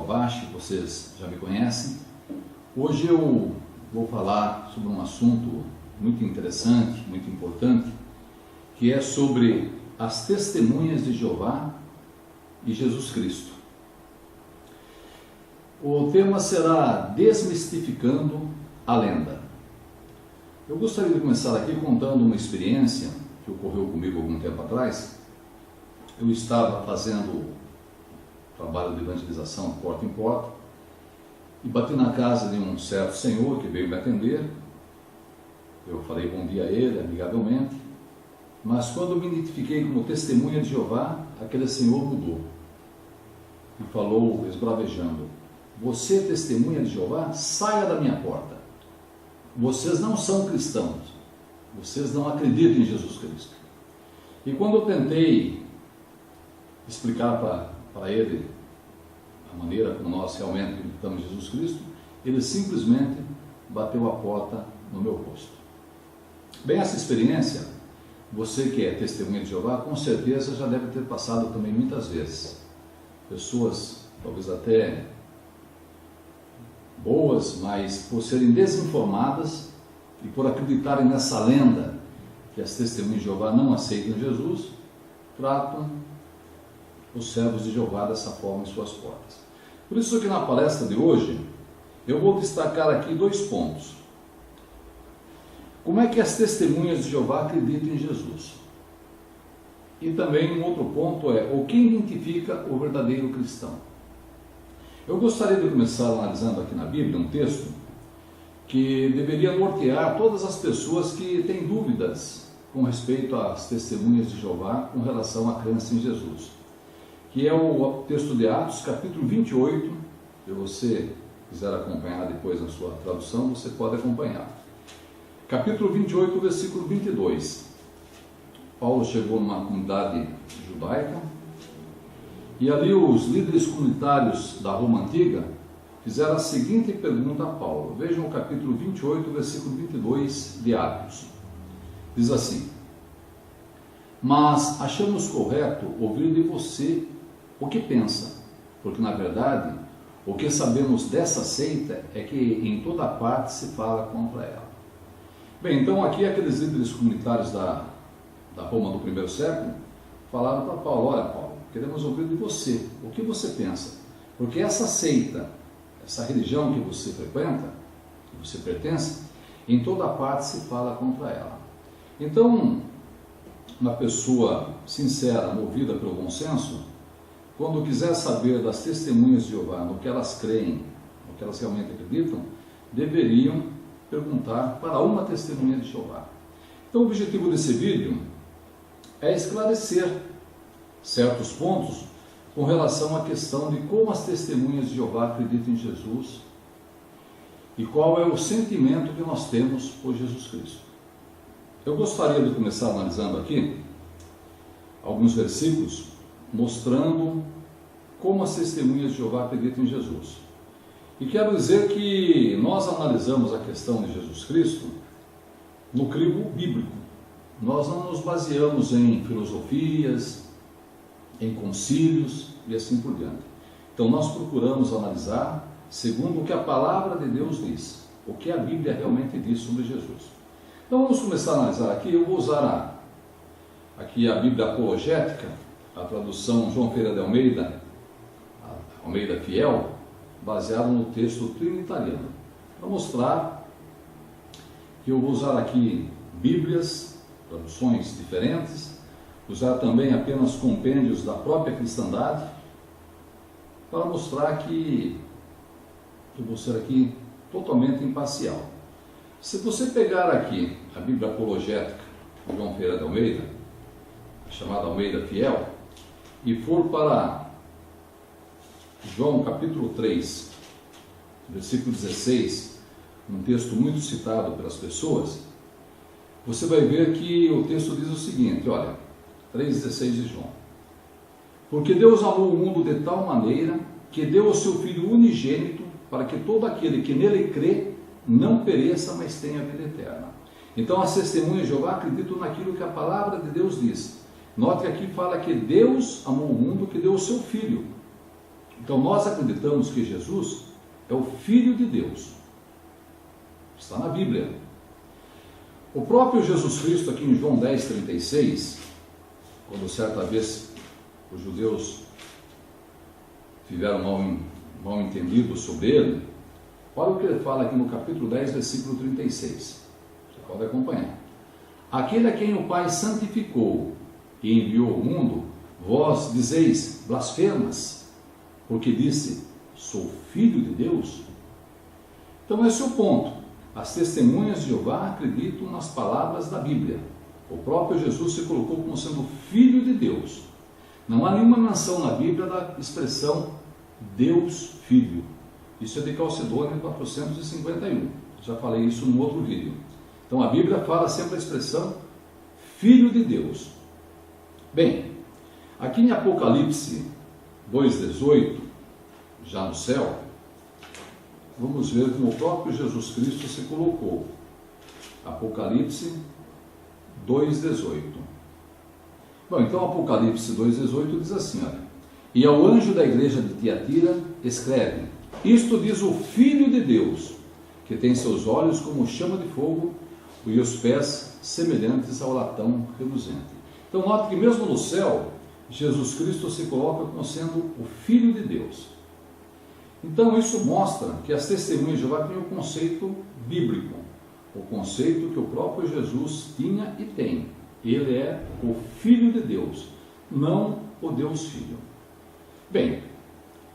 Kobashi, vocês já me conhecem. Hoje eu vou falar sobre um assunto muito interessante, muito importante, que é sobre as testemunhas de Jeová e Jesus Cristo. O tema será Desmistificando a Lenda. Eu gostaria de começar aqui contando uma experiência que ocorreu comigo algum tempo atrás. Eu estava fazendo trabalho de evangelização de porta em porta e bati na casa de um certo senhor que veio me atender. Eu falei bom dia a ele, amigavelmente, mas quando me identifiquei como testemunha de Jeová, aquele senhor mudou e falou esbravejando: você é testemunha de Jeová? Saia da minha porta. Vocês não são cristãos, vocês não acreditam em Jesus Cristo. E quando eu tentei explicar para ele a maneira como nós realmente acreditamos em Jesus Cristo, ele simplesmente bateu a porta no meu rosto. Bem, essa experiência, você que é testemunha de Jeová, com certeza já deve ter passado também muitas vezes. Pessoas, talvez até boas, mas por serem desinformadas e por acreditarem nessa lenda que as testemunhas de Jeová não aceitam Jesus, tratam os servos de Jeová dessa forma em suas portas. Por isso que na palestra de hoje eu vou destacar aqui 2 pontos. Como é que as testemunhas de Jeová acreditam em Jesus? E também um outro ponto é o que identifica o verdadeiro cristão. Eu gostaria de começar analisando aqui na Bíblia um texto que deveria nortear todas as pessoas que têm dúvidas com respeito às testemunhas de Jeová com relação à crença em Jesus, que é o texto de Atos, capítulo 28, se você quiser acompanhar depois na sua tradução, você pode acompanhar. Capítulo 28, versículo 22. Paulo chegou numa comunidade judaica, e ali os líderes comunitários da Roma Antiga fizeram a seguinte pergunta a Paulo. Vejam o capítulo 28, versículo 22 de Atos. Diz assim: mas achamos correto ouvir de você o que pensa, porque na verdade o que sabemos dessa seita é que em toda parte se fala contra ela. Bem, então aqui aqueles líderes comunitários da Roma do primeiro século falaram para Paulo: olha Paulo, queremos ouvir de você, o que você pensa, porque essa seita, essa religião que você frequenta, que você pertence, em toda parte se fala contra ela. Então, uma pessoa sincera, movida pelo bom senso, quando quiser saber das testemunhas de Jeová, no que elas creem, no que elas realmente acreditam, deveriam perguntar para uma testemunha de Jeová. Então, o objetivo desse vídeo é esclarecer certos pontos com relação à questão de como as testemunhas de Jeová acreditam em Jesus e qual é o sentimento que nós temos por Jesus Cristo. Eu gostaria de começar analisando aqui alguns versículos mostrando como as testemunhas de Jeová acreditam em Jesus. E quero dizer que nós analisamos a questão de Jesus Cristo no crivo bíblico. Nós não nos baseamos em filosofias, em concílios e assim por diante. Então nós procuramos analisar segundo o que a palavra de Deus diz, o que a Bíblia realmente diz sobre Jesus. Então vamos começar a analisar aqui. Eu vou usar aqui a Bíblia apologética, a tradução João Ferreira de Almeida, Almeida Fiel, baseado no texto trinitariano, para mostrar que eu vou usar aqui Bíblias, traduções diferentes, usar também apenas compêndios da própria cristandade, para mostrar que eu vou ser aqui totalmente imparcial. Se você pegar aqui a Bíblia apologética de João Ferreira de Almeida, chamada Almeida Fiel, e for para João capítulo 3, versículo 16, um texto muito citado pelas pessoas, você vai ver que o texto diz o seguinte, olha, 3,16 de João: porque Deus amou o mundo de tal maneira que deu o seu Filho unigênito para que todo aquele que nele crê não pereça, mas tenha vida eterna. Então as testemunhas de Jeová acreditam naquilo que a palavra de Deus diz. Note que aqui fala que Deus amou o mundo, que deu o seu Filho Então nós acreditamos que Jesus é o Filho de Deus. Está na Bíblia. O próprio Jesus Cristo, aqui em João 10,36, quando certa vez os judeus tiveram mal entendido sobre ele, olha o que ele fala aqui no capítulo 10, versículo 36. Você pode acompanhar. Aquele a quem o Pai santificou e enviou ao mundo, vós dizeis blasfemas, porque disse, sou filho de Deus. Então esse é o ponto. As testemunhas de Jeová acreditam nas palavras da Bíblia. O próprio Jesus se colocou como sendo filho de Deus. Não há nenhuma menção na Bíblia da expressão Deus Filho. Isso é de Calcedônia 451. Já falei isso num outro vídeo. Então a Bíblia fala sempre a expressão Filho de Deus. Bem, aqui em Apocalipse 2,18, já no céu, vamos ver como o próprio Jesus Cristo se colocou. Apocalipse 2,18. Bom, então Apocalipse 2,18 diz assim, olha, e ao anjo da igreja de Tiatira escreve, isto diz o Filho de Deus, que tem seus olhos como chama de fogo e os pés semelhantes ao latão reluzente. Então note que mesmo no céu, Jesus Cristo se coloca como sendo o Filho de Deus. Então isso mostra que as testemunhas de Jeová têm o conceito bíblico, o conceito que o próprio Jesus tinha e tem. Ele é o Filho de Deus, não o Deus Filho. Bem,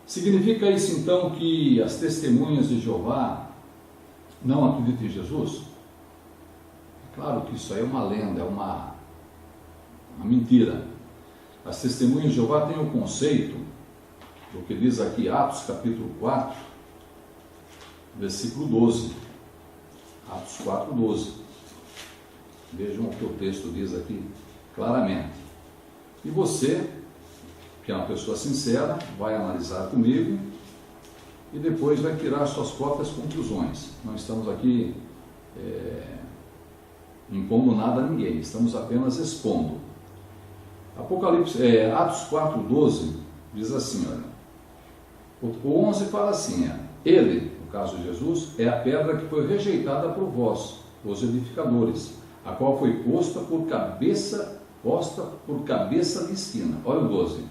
significa isso então que as testemunhas de Jeová não acreditam em Jesus? É claro que isso aí é uma lenda, é uma mentira. As testemunhas de Jeová têm o conceito, o que diz aqui Atos capítulo 4, versículo 12. Atos 4, 12. Vejam o que o texto diz aqui claramente. E você, que é uma pessoa sincera, vai analisar comigo e depois vai tirar suas próprias conclusões. Não estamos aqui impondo nada a ninguém, estamos apenas expondo. Atos 4, 12 diz assim, olha, o 11 fala assim, ele, no caso de Jesus, é a pedra que foi rejeitada por vós, os edificadores, a qual foi posta por cabeça de esquina. Olha o 12.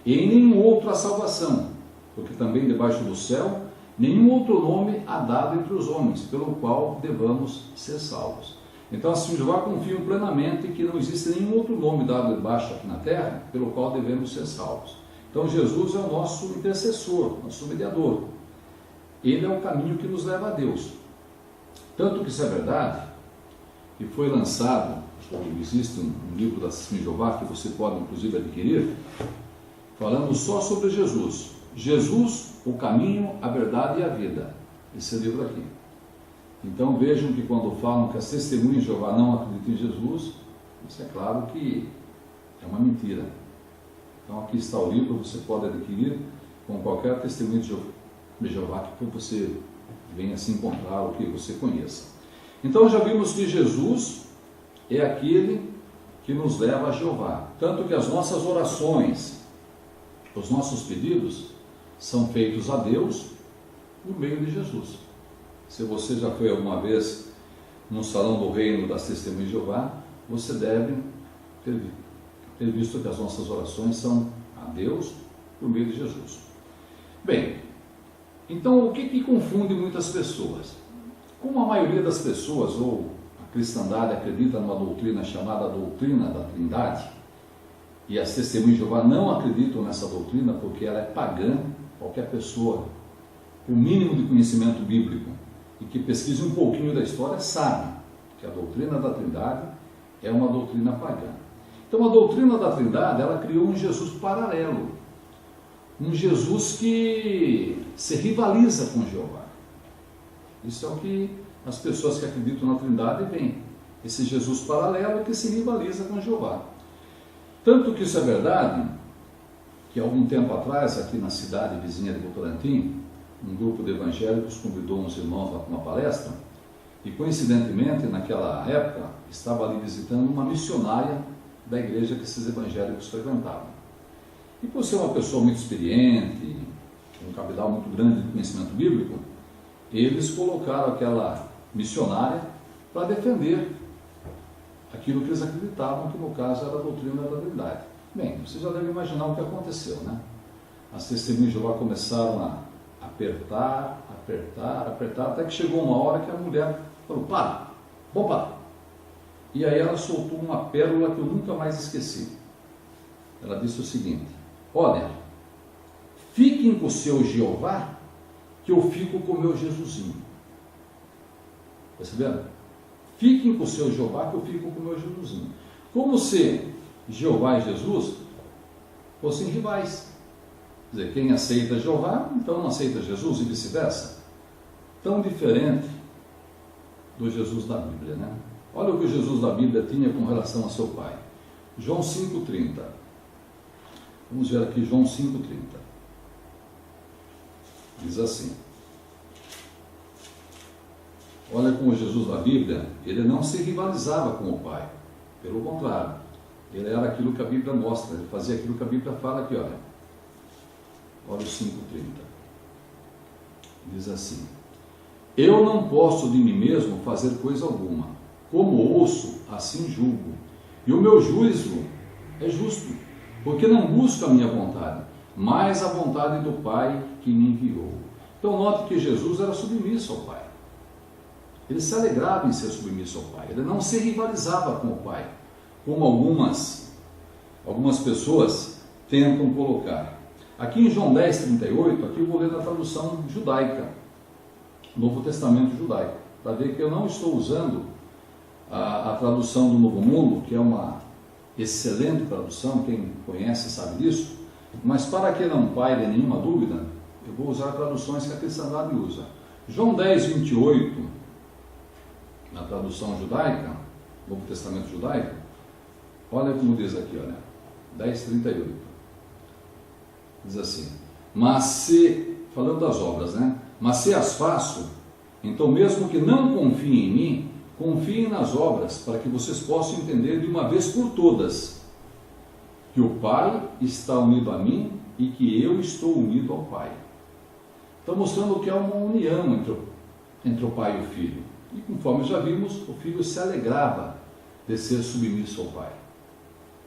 E em nenhum outro há salvação, porque também debaixo do céu, nenhum outro nome há dado entre os homens, pelo qual devamos ser salvos. Então assim, Jeová confiam plenamente que não existe nenhum outro nome dado debaixo aqui na terra, pelo qual devemos ser salvos. Então Jesus é o nosso intercessor, nosso mediador. Ele é o caminho que nos leva a Deus. Tanto que isso é verdade, e foi lançado, existe um livro da Testemunha de Jeová que você pode inclusive adquirir, falando só sobre Jesus. Jesus, o caminho, a verdade e a vida. Esse é o livro aqui. Então vejam que quando falam que as testemunhas de Jeová não acreditam em Jesus, isso é claro que é uma mentira. Então aqui está o livro, você pode adquirir com qualquer testemunho de Jeová que você venha se encontrar ou que você conheça. Então já vimos que Jesus é aquele que nos leva a Jeová. Tanto que as nossas orações, os nossos pedidos são feitos a Deus por meio de Jesus. Se você já foi alguma vez no salão do reino das testemunhas de Jeová, você deve ter visto que as nossas orações são a Deus por meio de Jesus. Bem, então o que confunde muitas pessoas? Como a maioria das pessoas, ou a cristandade, acredita numa doutrina chamada doutrina da Trindade, e as testemunhas de Jeová não acreditam nessa doutrina porque ela é pagã, qualquer pessoa com o mínimo de conhecimento bíblico e que pesquise um pouquinho da história sabe que a doutrina da Trindade é uma doutrina pagã. Então a doutrina da Trindade, ela criou um Jesus paralelo, um Jesus que se rivaliza com Jeová. Isso é o que as pessoas que acreditam na Trindade veem, esse Jesus paralelo que se rivaliza com Jeová. Tanto que isso é verdade, que algum tempo atrás, aqui na cidade vizinha de Votorantim, um grupo de evangélicos convidou uns irmãos para uma palestra, e coincidentemente, naquela época, estava ali visitando uma missionária da igreja que esses evangélicos frequentavam. E por ser uma pessoa muito experiente, um cabedal muito grande de conhecimento bíblico, eles colocaram aquela missionária para defender aquilo que eles acreditavam, que no caso era a doutrina da Trindade. Bem, você já deve imaginar o que aconteceu, né? As testemunhas de Jeová começaram a apertar, até que chegou uma hora que a mulher falou, para, vamos parar. E aí ela soltou uma pérola que eu nunca mais esqueci. Ela disse o seguinte, olha, fiquem com o seu Jeová, que eu fico com o meu Jesusinho. Perceberam? Fiquem com o seu Jeová, que eu fico com o meu Jesusinho. Como se Jeová e Jesus fossem rivais. Quer dizer, quem aceita Jeová, então não aceita Jesus e vice-versa. Tão diferente do Jesus da Bíblia, né? Olha o que o Jesus da Bíblia tinha com relação a seu Pai. João 5,30. Vamos ver aqui João 5,30. Diz assim. Olha como Jesus da Bíblia, ele não se rivalizava com o Pai. Pelo contrário, ele era aquilo que a Bíblia mostra, ele fazia aquilo que a Bíblia fala aqui, olha. Olha o 5,30. Diz assim, eu não posso de mim mesmo fazer coisa alguma. Como ouço, assim julgo. E o meu juízo é justo, porque não busco a minha vontade, mas a vontade do Pai que me enviou. Então note que Jesus era submisso ao Pai. Ele se alegrava em ser submisso ao Pai. Ele não se rivalizava com o Pai, como algumas pessoas tentam colocar. Aqui em João 10,38, aqui eu vou ler na tradução judaica, Novo Testamento judaico, para ver que eu não estou usando a tradução do Novo Mundo, que é uma excelente tradução, quem conhece sabe disso, mas para que não paire nenhuma dúvida, eu vou usar traduções que a cristandade usa. João 10,28, na tradução judaica, Novo Testamento judaico, olha como diz aqui, olha, 10,38. Diz assim, mas se, falando das obras, né? Mas se as faço, então mesmo que não confiem em mim, confiem nas obras, para que vocês possam entender de uma vez por todas que o Pai está unido a mim e que eu estou unido ao Pai. Está mostrando que há uma união entre o Pai e o Filho. E conforme já vimos, o Filho se alegrava de ser submisso ao Pai.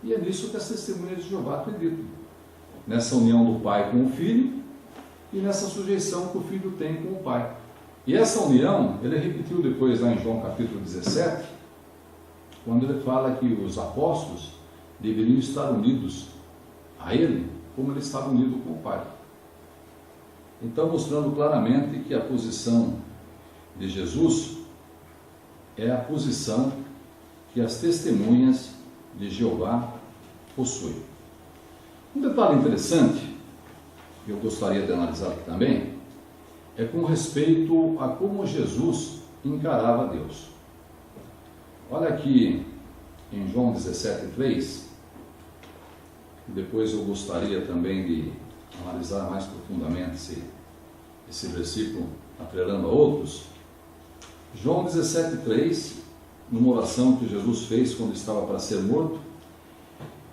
E é nisso que as testemunhas de Jeová acreditam. Nessa união do Pai com o Filho e nessa sujeição que o Filho tem com o Pai. E essa união, ele repetiu depois lá em João capítulo 17, quando ele fala que os apóstolos deveriam estar unidos a ele, como ele estava unido com o Pai. Então, mostrando claramente que a posição de Jesus é a posição que as testemunhas de Jeová possuem. Um detalhe interessante, que eu gostaria de analisar aqui também, é com respeito a como Jesus encarava Deus. Olha aqui em João 17,3, depois eu gostaria também de analisar mais profundamente esse versículo, atrelando a outros. João 17,3, numa oração que Jesus fez quando estava para ser morto,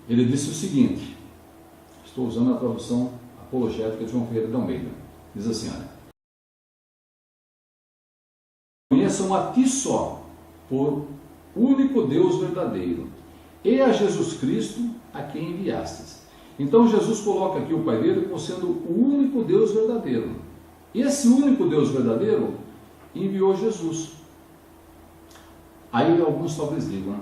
ele disse o seguinte, estou usando a tradução apologética de João Ferreira de Almeida, diz assim, olha, conheçam a ti só, por único Deus verdadeiro, e a Jesus Cristo, a quem enviastes. Então Jesus coloca aqui o Pai dele como sendo o único Deus verdadeiro. E esse único Deus verdadeiro enviou Jesus. Aí alguns talvez digam,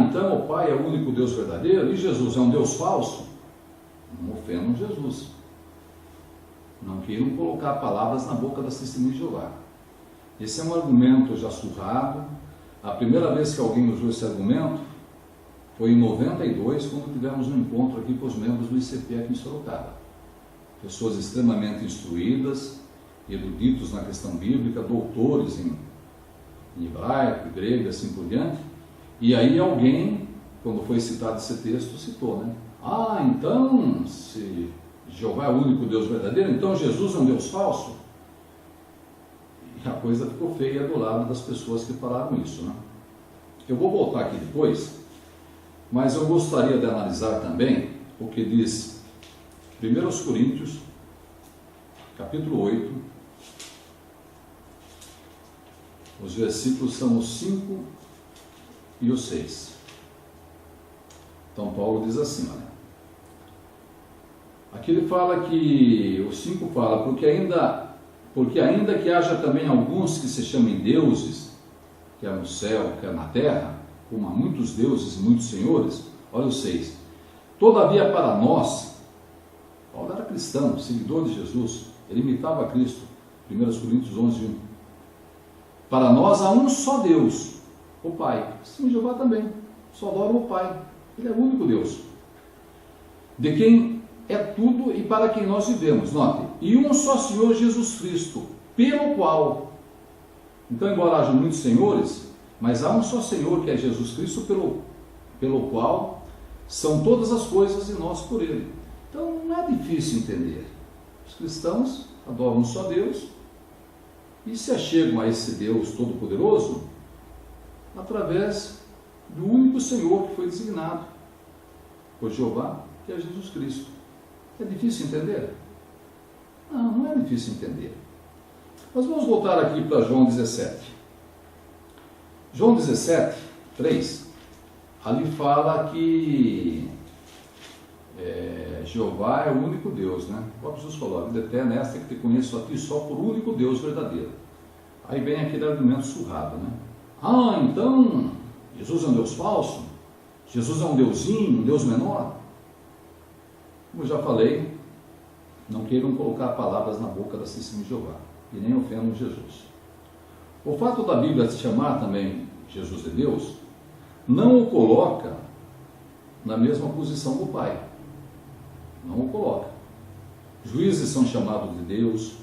então o Pai é o único Deus verdadeiro e Jesus é um Deus falso? Não ofendam Jesus. Não queiram colocar palavras na boca das testemunhas de Jeová. Esse é um argumento já surrado. A primeira vez que alguém usou esse argumento foi em 92, quando tivemos um encontro aqui com os membros do ICP aqui em Sorocaba. Pessoas extremamente instruídas, eruditos na questão bíblica, doutores em hebraico, grego e assim por diante. E aí alguém, quando foi citado esse texto, citou, né? Então, se Jeová é o único Deus verdadeiro, então Jesus é um Deus falso? E a coisa ficou feia do lado das pessoas que falaram isso, né? Eu vou voltar aqui depois, mas eu gostaria de analisar também o que diz 1 Coríntios, capítulo 8, os versículos são os 5 e os 6. Então Paulo diz assim, olha, aqui ele fala que, o 5 fala, porque ainda que haja também alguns que se chamem deuses, quer no céu, quer na terra, como há muitos deuses e muitos senhores, olha o 6, todavia para nós, Paulo era cristão, seguidor de Jesus, ele imitava Cristo, 1 Coríntios 11, 1. Para nós há um só Deus, o Pai. Sim, Jeová também, só adora o Pai, ele é o único Deus, de quem é tudo e para quem nós vivemos, note, e um só Senhor Jesus Cristo, pelo qual, então embora haja muitos senhores, mas há um só Senhor que é Jesus Cristo, pelo qual são todas as coisas e nós por Ele. Então não é difícil entender, os cristãos adoram um só Deus, e se achegam a esse Deus Todo-Poderoso através do único Senhor que foi designado por Jeová, que é Jesus Cristo. É difícil entender? Não, não é difícil entender. Mas vamos voltar aqui para João 17. João 17, 3, ali fala que Jeová é o único Deus, né? O próprio Jesus falou, a vida eterna é esta que te conheço a ti só por único Deus verdadeiro. Aí vem aquele argumento surrado, né? Ah, então, Jesus é um Deus falso? Jesus é um deusinho, um Deus menor? Como eu já falei, não queiram colocar palavras na boca da Santíssima Jeová, e nem ofendam Jesus. O fato da Bíblia se chamar também Jesus de Deus, não o coloca na mesma posição do Pai. Não o coloca. Juízes são chamados de Deus,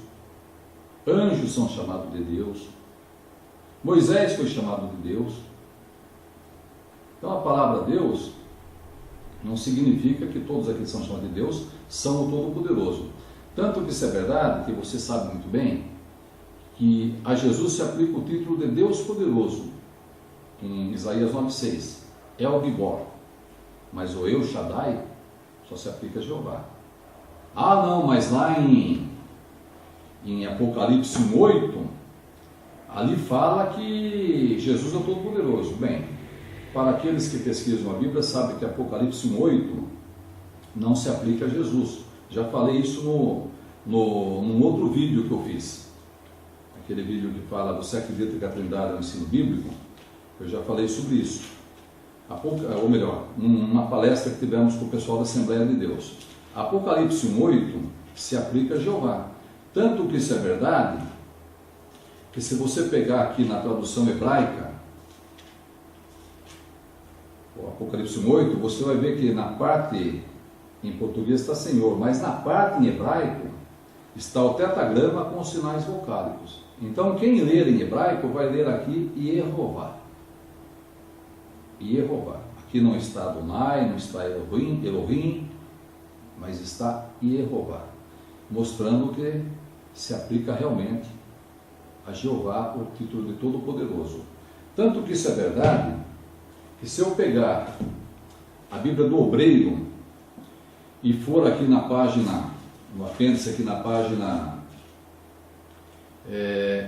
anjos são chamados de Deus, Moisés foi chamado de Deus. Então a palavra Deus não significa que todos aqueles que são chamados de Deus são o Todo-Poderoso. Tanto que isso é verdade, que você sabe muito bem, que a Jesus se aplica o título de Deus Poderoso, em Isaías 9,6. É o Gibor, mas o El Shaddai só se aplica a Jeová. Ah não, mas lá em Apocalipse 1,8, ali fala que Jesus é o Todo-Poderoso. Bem, para aqueles que pesquisam a Bíblia, sabem que Apocalipse 1,8 não se aplica a Jesus. Já falei isso num outro vídeo que eu fiz. Aquele vídeo que fala, você acredita que a Trindade é um ensino bíblico? Eu já falei sobre isso. Ou melhor, numa palestra que tivemos com o pessoal da Assembleia de Deus. Apocalipse 1,8 se aplica a Jeová. Tanto que isso é verdade, que se você pegar aqui na tradução hebraica, o Apocalipse 1,8, você vai ver que na parte em português está Senhor, mas na parte em hebraico está o tetagrama com os sinais vocálicos. Então quem ler em hebraico vai ler aqui Yehová. Yehová. Aqui não está Adonai, não está Elohim, mas está Yehová, mostrando que se aplica realmente a Jeová o título de Todo-Poderoso. Tanto que isso é verdade, que se eu pegar a Bíblia do Obreiro e for aqui na página, no apêndice aqui na página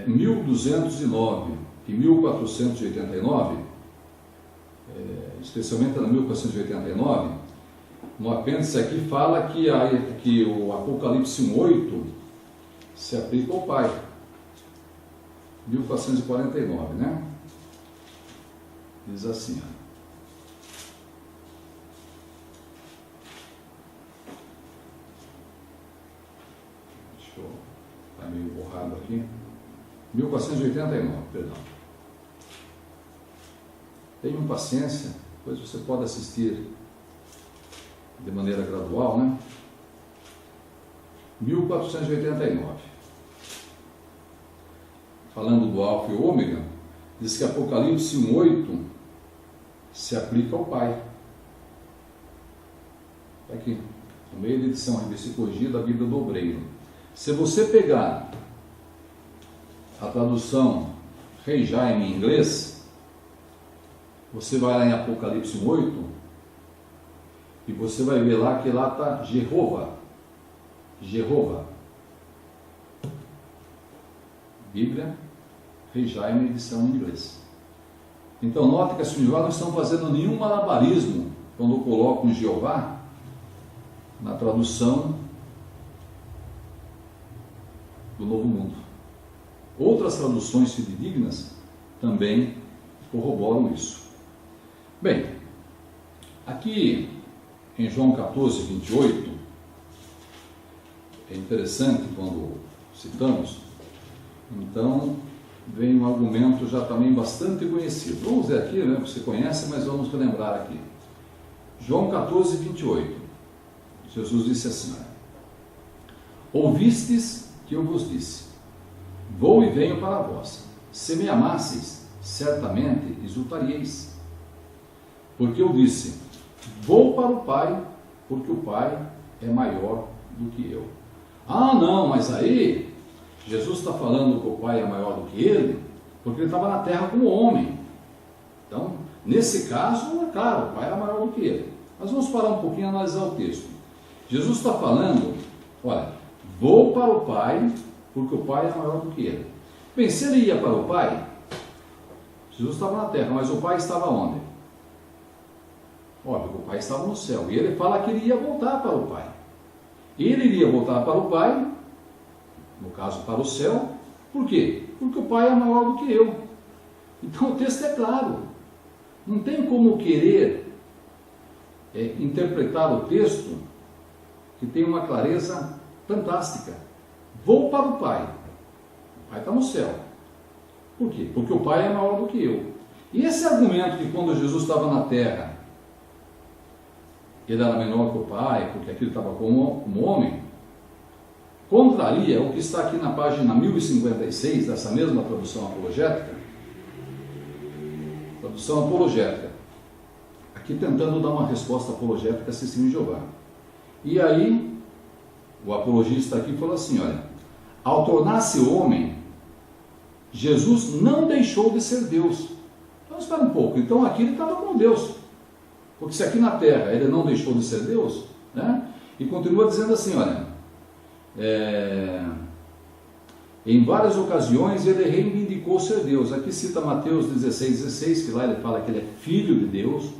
1209 e 1489, especialmente na 1489, no apêndice aqui fala que o Apocalipse 1,8 se aplica ao Pai. 1449, né? Diz assim, ó. Deixa eu... Está meio borrado aqui. 1489, perdão. Tenham paciência, depois você pode assistir de maneira gradual, né? 1489. Falando do Alfa e o Ômega, diz que Apocalipse 1,8 se aplica ao Pai. Está aqui, no meio da edição Revista e Corrigida da Bíblia do Obreiro. Se você pegar a tradução Rei Jaime em inglês, você vai lá em Apocalipse 1,8 e você vai ver lá que lá está Jeová. Jeová. Bíblia Rejaime, edição em inglês. Então, note que assim, Jeová não estão fazendo nenhum malabarismo quando colocam Jeová na tradução do Novo Mundo. Outras traduções fidedignas também corroboram isso. Bem, aqui em João 14, 28, é interessante quando citamos, então vem um argumento já também bastante conhecido. Vamos ver aqui, né? Você conhece, mas vamos relembrar aqui. João 14, 28. Jesus disse assim: ouvistes que eu vos disse, vou e venho para vós. Se me amasseis, certamente exultaríeis. Porque eu disse, vou para o Pai, porque o Pai é maior do que eu. Ah, não, mas aí Jesus está falando que o Pai é maior do que ele, porque ele estava na terra como homem. Então, nesse caso, é claro, o Pai era maior do que ele. Mas vamos parar um pouquinho e analisar o texto. Jesus está falando, olha, vou para o Pai, porque o Pai é maior do que ele. Bem, se ele ia para o Pai, Jesus estava na terra, mas o Pai estava onde? Óbvio, o Pai estava no céu. E ele fala que ele ia voltar para o Pai. Ele iria voltar para o Pai, no caso para o céu, por quê? Porque o Pai é maior do que eu. Então o texto é claro. Não tem como querer interpretar o texto que tem uma clareza fantástica. Vou para o Pai. O Pai está no céu. Por quê? Porque o Pai é maior do que eu. E esse argumento que quando Jesus estava na terra, ele era menor que o Pai, porque aquilo estava como homem, contraria o que está aqui na página 1056 dessa mesma tradução apologética. Tradução apologética. Aqui tentando dar uma resposta apologética a Testemunho de Jeová. E aí, o apologista aqui falou assim, olha, ao tornar-se homem, Jesus não deixou de ser Deus. Então, espera um pouco, então aqui ele estava com Deus. Porque se aqui na terra ele não deixou de ser Deus, né? E continua dizendo assim, olha, em várias ocasiões ele reivindicou ser Deus. Aqui cita Mateus 16,16, que lá ele fala que ele é filho de Deus,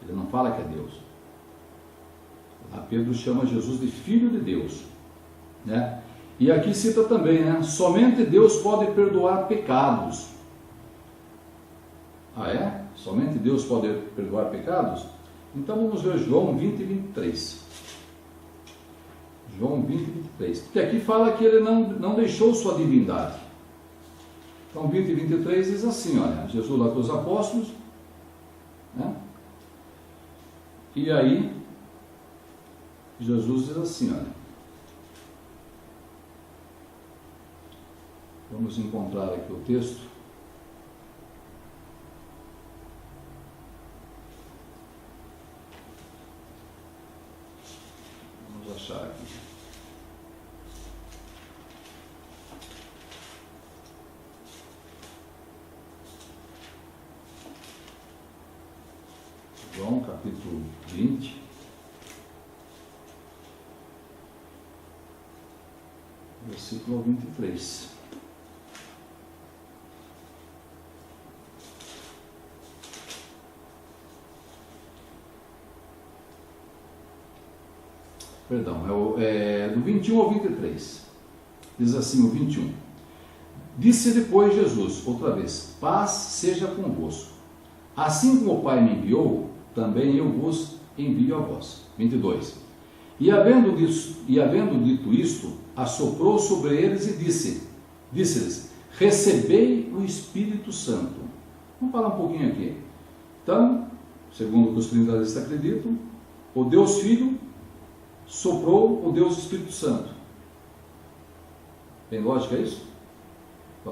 ele não fala que é Deus. Lá Pedro chama Jesus de filho de Deus, né? E aqui cita também, né? Somente Deus pode perdoar pecados. Ah, é? Somente Deus pode perdoar pecados? Então vamos ver João 20 e 23. João 20 e 23. Porque aqui fala que ele não deixou sua divindade. Então 20 e 23 diz assim, olha, Jesus lá com os apóstolos, né? E aí, Jesus diz assim, olha, vamos encontrar aqui o texto. Vamos achar aqui. João, capítulo 20. Versículo 23. Perdão, do 21 ao 23. Diz assim o 21. Disse depois Jesus, outra vez, paz seja convosco. Assim como o Pai me enviou, também eu vos envio a vós. 22. E havendo dito isto, assoprou sobre eles e disse-lhes, recebei o Espírito Santo. Vamos falar um pouquinho aqui. Então, segundo o que os trinitaristas acreditam, o Deus Filho soprou o Deus Espírito Santo. Tem lógica isso?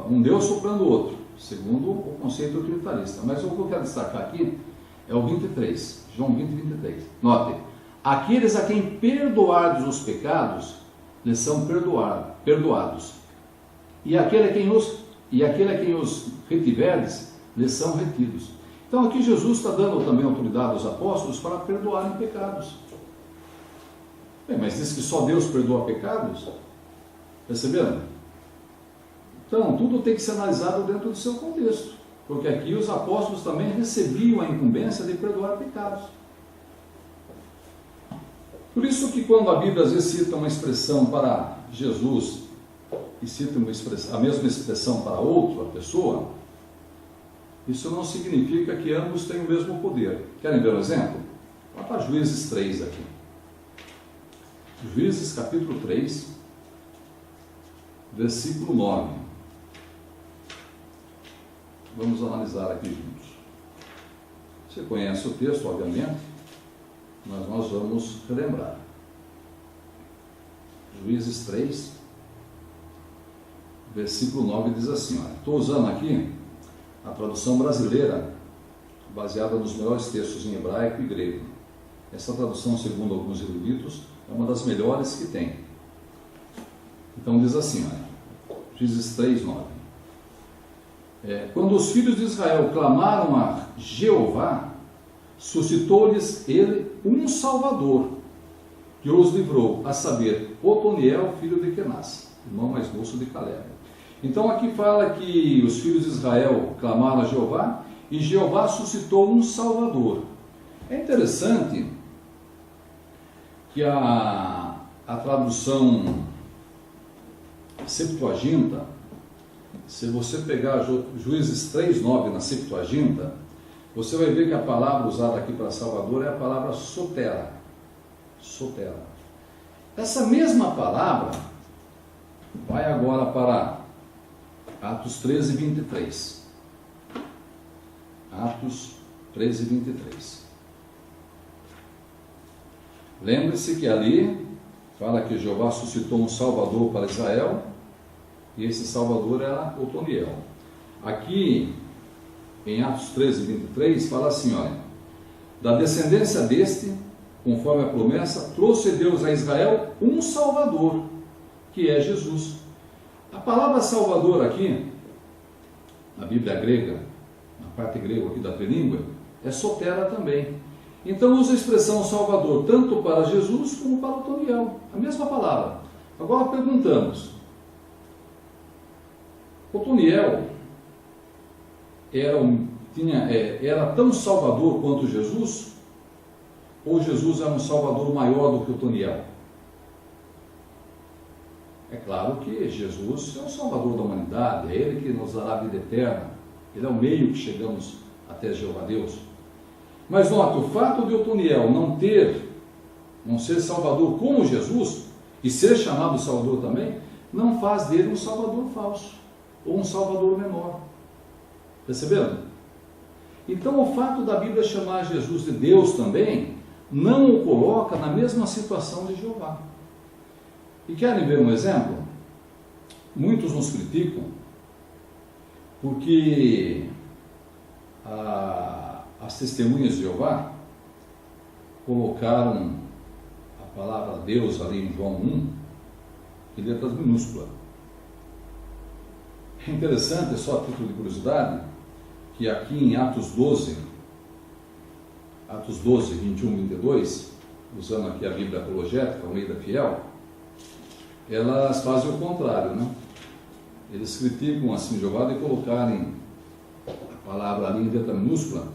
Um Deus soprando o outro, segundo o conceito trinitarista. Mas o que eu quero destacar aqui é o 23, João 20, 23. Note, aqueles a quem perdoardes os pecados, lhes são perdoados. E aquele a quem os retiverdes, lhes são retidos. Então aqui Jesus está dando também autoridade aos apóstolos para perdoarem pecados. Bem, mas diz que só Deus perdoa pecados? Perceberam? Então, tudo tem que ser analisado dentro do seu contexto, porque aqui os apóstolos também recebiam a incumbência de perdoar pecados. Por isso que quando a Bíblia às vezes cita uma expressão para Jesus e cita a mesma expressão para outra pessoa, isso não significa que ambos têm o mesmo poder. Querem ver um exemplo? Vá para Juízes 3 aqui. Juízes capítulo 3, versículo 9. Vamos analisar aqui juntos. Você conhece o texto, obviamente, mas nós vamos relembrar. Juízes 3, versículo 9 diz assim, estou usando aqui a tradução brasileira, baseada nos melhores textos em hebraico e grego. Essa tradução, segundo alguns eruditos, é uma das melhores que tem. Então diz assim, Juízes 3, 9. Quando os filhos de Israel clamaram a Jeová, suscitou-lhes ele um Salvador, que os livrou, a saber, Otoniel, filho de Kenaz, irmão mais moço de Caleb. Então aqui fala que os filhos de Israel clamaram a Jeová, e Jeová suscitou um Salvador. É interessante que a tradução Septuaginta, se você pegar Juízes 3:9 na Septuaginta, você vai ver que a palavra usada aqui para Salvador é a palavra sotera. Sotera. Essa mesma palavra vai agora para Atos 13, 23. Atos 13, 23. Lembre-se que ali fala que Jeová suscitou um Salvador para Israel, e esse Salvador era Otoniel. Aqui, em Atos 13, 23, fala assim, da descendência deste, conforme a promessa, trouxe Deus a Israel um Salvador, que é Jesus. A palavra Salvador aqui, na Bíblia grega, na parte grega aqui da trilíngua, é sotera também. Então usa a expressão Salvador tanto para Jesus como para Otoniel, a mesma palavra. Agora perguntamos, Otoniel era tão Salvador quanto Jesus? Ou Jesus era um Salvador maior do que Otoniel? É claro que Jesus é o Salvador da humanidade, é Ele que nos dará a vida eterna, Ele é o meio que chegamos até Jeová Deus. Mas note, o fato de Otoniel não ser Salvador como Jesus, e ser chamado Salvador também, não faz dele um Salvador falso, ou um Salvador menor. Perceberam? Então o fato da Bíblia chamar Jesus de Deus também, não o coloca na mesma situação de Jeová. E querem ver um exemplo? Muitos nos criticam porque as testemunhas de Jeová colocaram a palavra Deus ali em João 1 em letras minúsculas. É interessante, só a título de curiosidade, que aqui em Atos 12, 21, 22, usando aqui a Bíblia apologética, o meio da fiel, elas fazem o contrário, né? Eles criticam assim Jeová de colocarem a palavra ali em letra minúscula,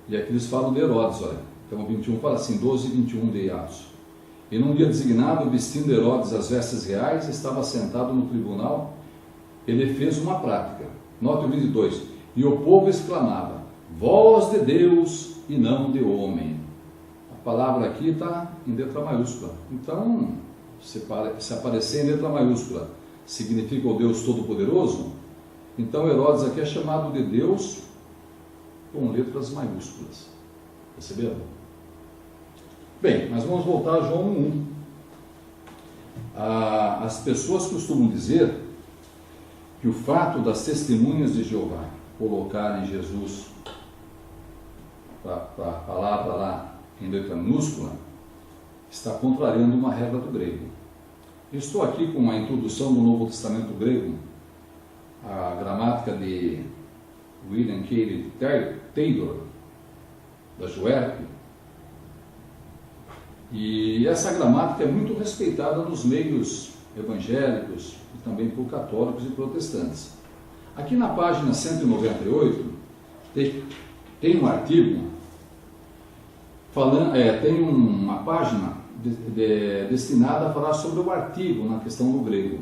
e aqui eles falam de Herodes, Então o 21 fala assim, 12 e 21 de Atos. E num dia designado, vestindo Herodes as vestes reais, estava sentado no tribunal, ele fez uma prática. Note o 22. E o povo exclamava, voz de Deus e não de homem. A palavra aqui está em letra maiúscula. Então, se aparecer em letra maiúscula, significa o Deus Todo-Poderoso, então Herodes aqui é chamado de Deus com letras maiúsculas. Perceberam? Bem, mas vamos voltar a João 1. As pessoas costumam dizer que o fato das testemunhas de Jeová colocarem Jesus, a palavra lá em letra minúscula, está contrariando uma regra do grego. Estou aqui com a introdução do Novo Testamento grego, a gramática de William Carey Taylor, da Juerp, e essa gramática é muito respeitada nos meios evangélicos e também por católicos e protestantes. Aqui na página 198 tem um artigo falando, tem uma página destinada a falar sobre o artigo na questão do grego.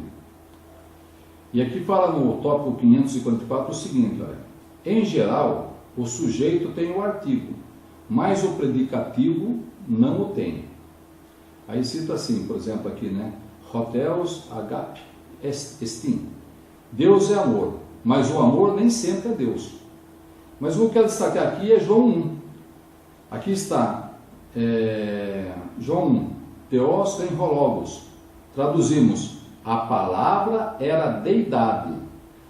E aqui fala no tópico 544 o seguinte, olha, em geral, o sujeito tem o artigo, mas o predicativo não o tem. Aí cita assim, por exemplo, aqui, né? Hotheos agape estin. Deus é amor, mas o amor nem sempre é Deus. Mas o que eu quero destacar aqui é João 1. Aqui está João 1, Theos en ho logos. Traduzimos, a palavra era deidade,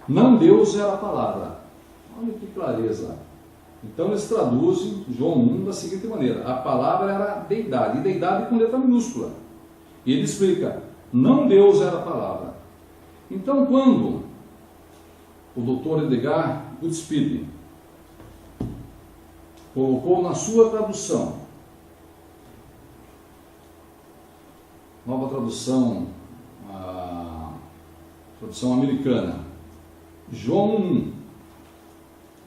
não Deus era a palavra. Olha que clareza. Então eles traduzem João 1 da seguinte maneira, a palavra era deidade, e deidade com letra minúscula. E ele explica, não Deus era a palavra. Então quando o Dr. Edgar Goodspeed colocou na sua tradução, nova tradução, a tradução americana, João 1,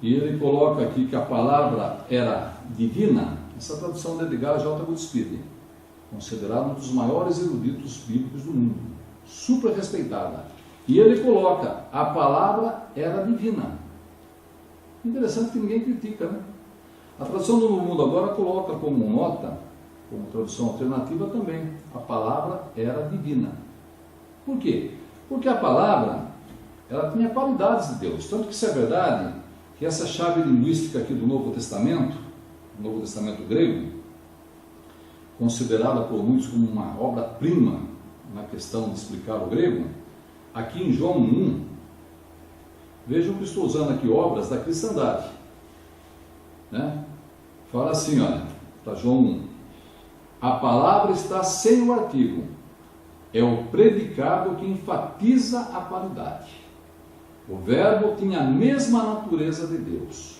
e ele coloca aqui que a palavra era divina, essa tradução de Edgar J. Goodspeed, considerado um dos maiores eruditos bíblicos do mundo, super respeitada. E ele coloca, a palavra era divina. Interessante que ninguém critica, né? A tradução do Novo Mundo Agora coloca como nota, como tradução alternativa também, a palavra era divina. Por quê? Porque a palavra, ela tinha qualidades de Deus. Tanto que isso é verdade, que essa chave linguística aqui do Novo Testamento grego, considerada por muitos como uma obra-prima na questão de explicar o grego, aqui em João 1, vejam que estou usando aqui obras da cristandade, né? Fala assim, olha, para João 1, a palavra está sem o artigo, é o predicado que enfatiza a qualidade. O verbo tinha a mesma natureza de Deus.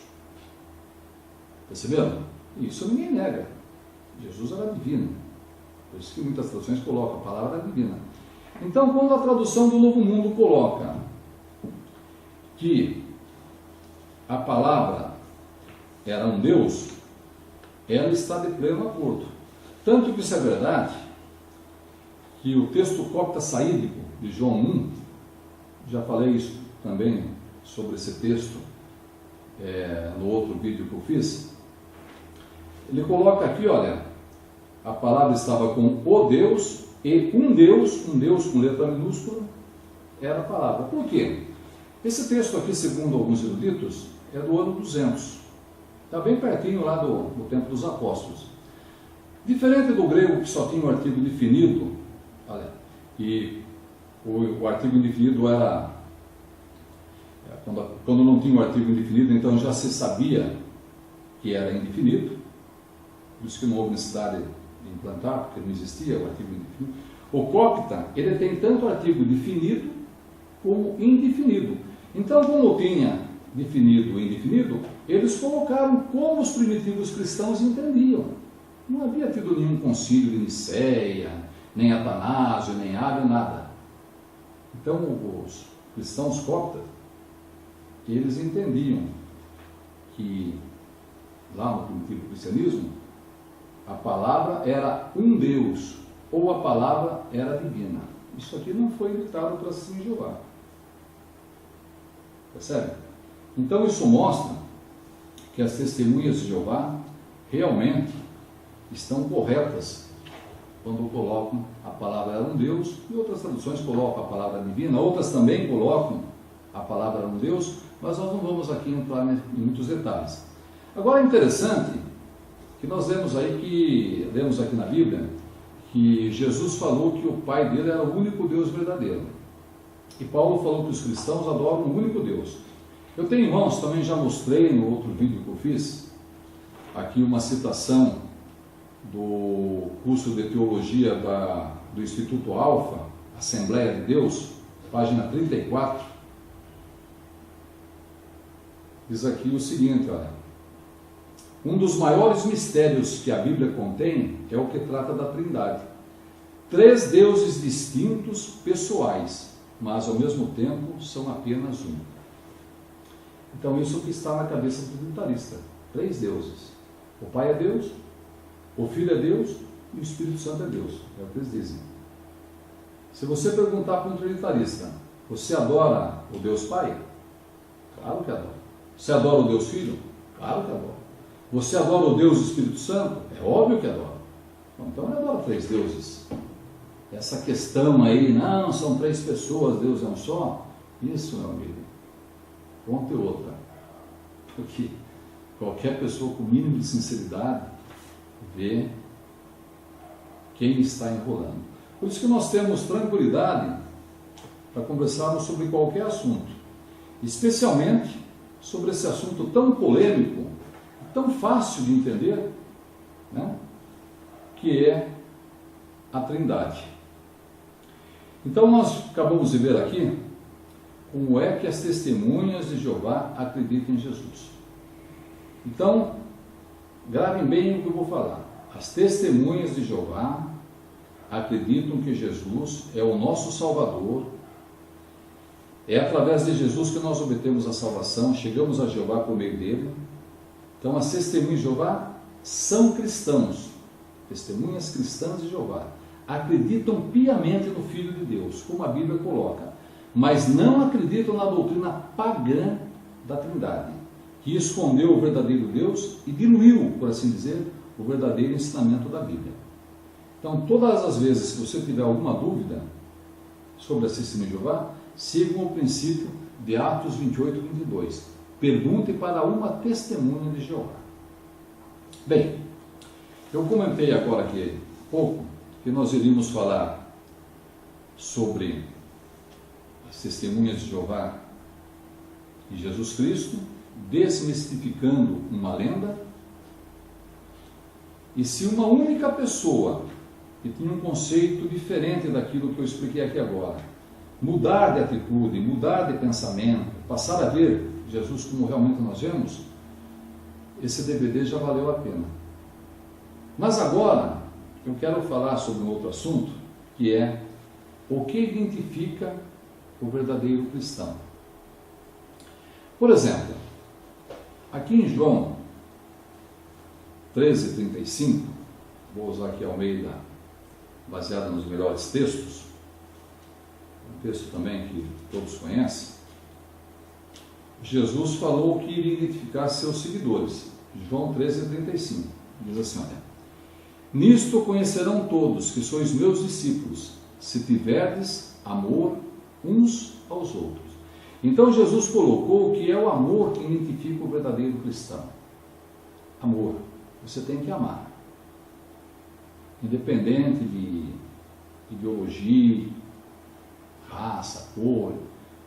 Perceberam? Isso ninguém nega. Jesus era divino. Por isso que muitas traduções colocam, a palavra era divina. Então, quando a tradução do Novo Mundo coloca que a palavra era um Deus, ela está de pleno acordo. Tanto que isso é verdade, que o texto copta saídico de João 1, já falei isso também sobre esse texto no outro vídeo que eu fiz, ele coloca aqui, olha, a palavra estava com o Deus, e um Deus com letra minúscula, era a palavra. Por quê? Esse texto aqui, segundo alguns eruditos, é do ano 200. Está bem pertinho lá do tempo dos apóstolos. Diferente do grego, que só tinha um artigo definido, olha, e o artigo indefinido era, quando não tinha um artigo indefinido, então já se sabia que era indefinido, por isso que não houve necessidade de implantar, porque não existia o artigo indefinido. O copta, ele tem tanto artigo definido como indefinido. Então, como tinha definido e indefinido, eles colocaram como os primitivos cristãos entendiam. Não havia tido nenhum concílio de Niceia, nem Atanásio, nem Ário, nada. Então, os cristãos coptas, eles entendiam que, lá no primitivo cristianismo, a palavra era um Deus, ou a palavra era divina. Isso aqui não foi ditado para si em Jeová. Percebe? Então isso mostra que as testemunhas de Jeová realmente estão corretas quando colocam a palavra era um Deus, e outras traduções colocam a palavra divina, outras também colocam a palavra era um Deus, mas nós não vamos aqui entrar em muitos detalhes. Agora é interessante que nós lemos aqui na Bíblia, que Jesus falou que o Pai dele era o único Deus verdadeiro. E Paulo falou que os cristãos adoram um único Deus. Eu tenho, irmãos, também já mostrei no outro vídeo que eu fiz, aqui uma citação do curso de teologia do Instituto Alfa, Assembleia de Deus, página 34. Diz aqui o seguinte, olha, um dos maiores mistérios que a Bíblia contém é o que trata da Trindade. 3 deuses distintos, pessoais, mas ao mesmo tempo são apenas um. Então isso que está na cabeça do trinitarista. 3 deuses. O Pai é Deus, o Filho é Deus e o Espírito Santo é Deus. É o que eles dizem. Se você perguntar para um trinitarista, você adora o Deus Pai? Claro que adora. Você adora o Deus Filho? Claro que adora. Você adora o Deus Espírito Santo? É óbvio que adora. Então ele adora 3 deuses. Essa questão aí, não, são 3 pessoas, Deus é um só. Isso, meu amigo. Ponto e outra. Porque qualquer pessoa com o mínimo de sinceridade vê quem está enrolando. Por isso que nós temos tranquilidade para conversarmos sobre qualquer assunto, especialmente sobre esse assunto tão polêmico, tão fácil de entender, né? Que é a Trindade. Então nós acabamos de ver aqui como é que as testemunhas de Jeová acreditam em Jesus. Então, gravem bem o que eu vou falar. As testemunhas de Jeová acreditam que Jesus é o nosso Salvador. É através de Jesus que nós obtemos a salvação, chegamos a Jeová por meio dele. Então, as testemunhas de Jeová são cristãos, testemunhas cristãs de Jeová. Acreditam piamente no Filho de Deus, como a Bíblia coloca, mas não acreditam na doutrina pagã da Trindade, que escondeu o verdadeiro Deus e diluiu, por assim dizer, o verdadeiro ensinamento da Bíblia. Então, todas as vezes que você tiver alguma dúvida sobre a testemunha de Jeová, sigam o princípio de Atos 28, 22. Pergunte para uma testemunha de Jeová. Bem, eu comentei agora aqui pouco que nós iríamos falar sobre as testemunhas de Jeová e Jesus Cristo, desmistificando uma lenda. E se uma única pessoa que tinha um conceito diferente daquilo que eu expliquei aqui agora, mudar de atitude, mudar de pensamento, passar a ver Jesus como realmente nós vemos, esse DVD já valeu a pena. Mas agora eu quero falar sobre um outro assunto, que é o que identifica o verdadeiro cristão. Por exemplo, aqui em João 13:35, vou usar aqui Almeida, baseado nos melhores textos, um texto também que todos conhecem. Jesus falou que iria identificar seus seguidores. João 13:35 diz assim: olha, nisto conhecerão todos que sois meus discípulos, se tiverdes amor uns aos outros. Então Jesus colocou que é o amor que identifica o verdadeiro cristão. Amor. Você tem que amar. Independente de ideologia, raça, cor,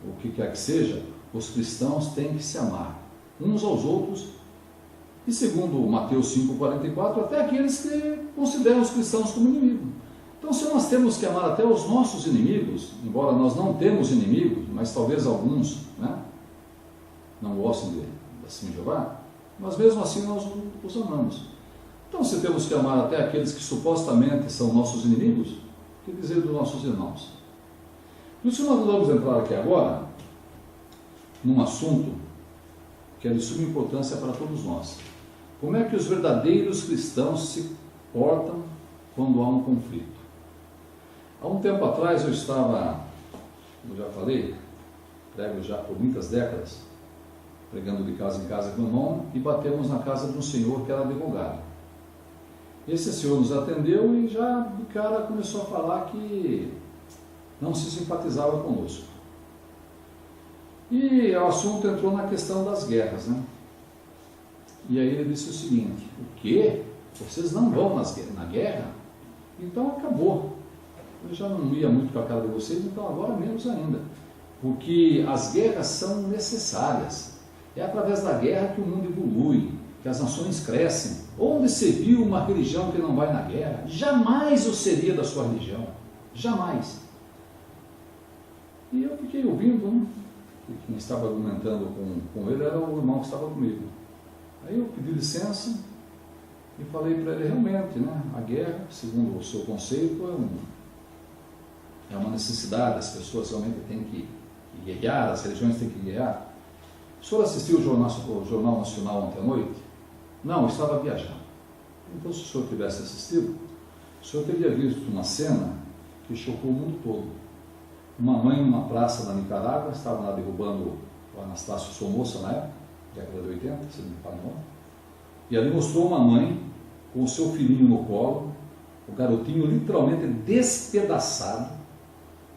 o que quer que seja, os cristãos têm que se amar uns aos outros. E segundo Mateus 5,44, até aqueles que consideram os cristãos como inimigo. Então, se nós temos que amar até os nossos inimigos, embora nós não temos inimigos, mas talvez alguns, né, não gostem de Jeová, mas mesmo assim nós os amamos. Então, se temos que amar até aqueles que supostamente são nossos inimigos, o que dizer dos nossos irmãos? Por isso nós vamos entrar aqui agora num assunto que é de suma importância para todos nós. Como é que os verdadeiros cristãos se portam quando há um conflito? Há um tempo atrás eu estava, como já falei, prego já por muitas décadas, pregando de casa em casa com o irmão, e batemos na casa de um senhor que era advogado. Esse senhor nos atendeu e já de cara começou a falar que não se simpatizava conosco. E o assunto entrou na questão das guerras, né? E aí ele disse o seguinte: o quê? Vocês não vão na guerra? Então acabou. Eu já não ia muito com a cara de vocês, então agora menos ainda. Porque as guerras são necessárias. É através da guerra que o mundo evolui, que as nações crescem. Onde se viu uma religião que não vai na guerra? Jamais o seria da sua religião. Jamais. E eu fiquei ouvindo, né? E quem estava argumentando com ele era o irmão que estava comigo. Aí eu pedi licença e falei para ele, realmente, né, a guerra, segundo o seu conceito, é uma necessidade, as pessoas realmente têm que guerrear, as religiões têm que guerrear. O senhor assistiu o Jornal Nacional ontem à noite? Não, eu estava viajando. Então, se o senhor tivesse assistido, o senhor teria visto uma cena que chocou o mundo todo. Uma mãe numa praça na Nicarágua, estava lá derrubando o Anastácio Somoza na época, década de 80, se não me falha o nome, e ali mostrou uma mãe com o seu filhinho no colo, o garotinho literalmente despedaçado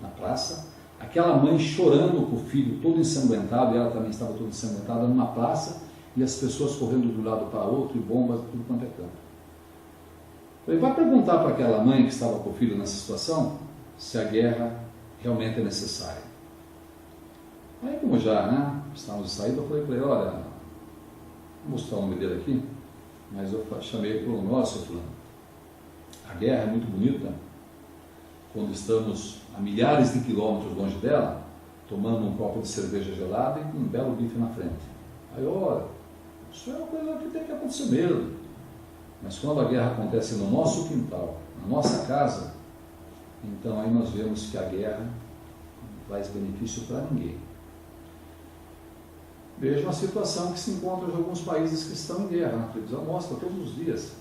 na praça, aquela mãe chorando com o filho todo ensanguentado, e ela também estava toda ensanguentada numa praça, e as pessoas correndo de um lado para outro, e bombas, tudo quanto é canto. Ele vai perguntar para aquela mãe que estava com o filho nessa situação, se a guerra realmente é necessária. Aí, como já, estávamos de saída, eu falei para ele, olha, vou mostrar o nome dele aqui, mas eu chamei ele pelo nosso fulano. A guerra é muito bonita quando estamos a milhares de quilômetros longe dela, tomando um copo de cerveja gelada e com um belo bife na frente. Aí, olha, isso é uma coisa que tem que acontecer mesmo. Mas quando a guerra acontece no nosso quintal, na nossa casa, então aí nós vemos que a guerra não traz benefício para ninguém. Vejam a situação que se encontra em alguns países que estão em guerra. Na televisão mostra todos os dias,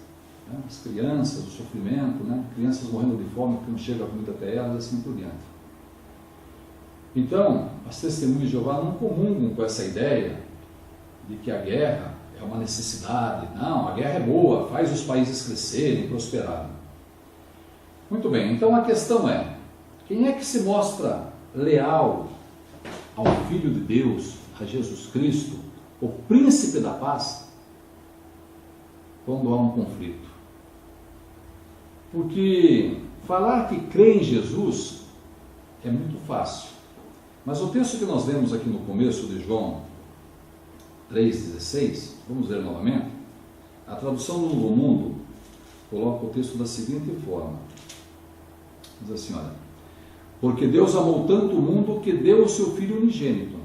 as crianças, o sofrimento, crianças morrendo de fome porque não chega a comida até elas, assim por diante. Então, as testemunhas de Jeová não comungam com essa ideia de que a guerra é uma necessidade. Não, a guerra é boa, faz os países crescerem, prosperarem. Muito bem, então a questão é, quem é que se mostra leal ao Filho de Deus, a Jesus Cristo, o príncipe da paz, quando há um conflito? Porque falar que crê em Jesus é muito fácil, mas o texto que nós lemos aqui no começo de João 3,16, vamos ler novamente. A tradução do Novo Mundo coloca o texto da seguinte forma, diz assim, olha, porque Deus amou tanto o mundo que deu o seu Filho unigênito,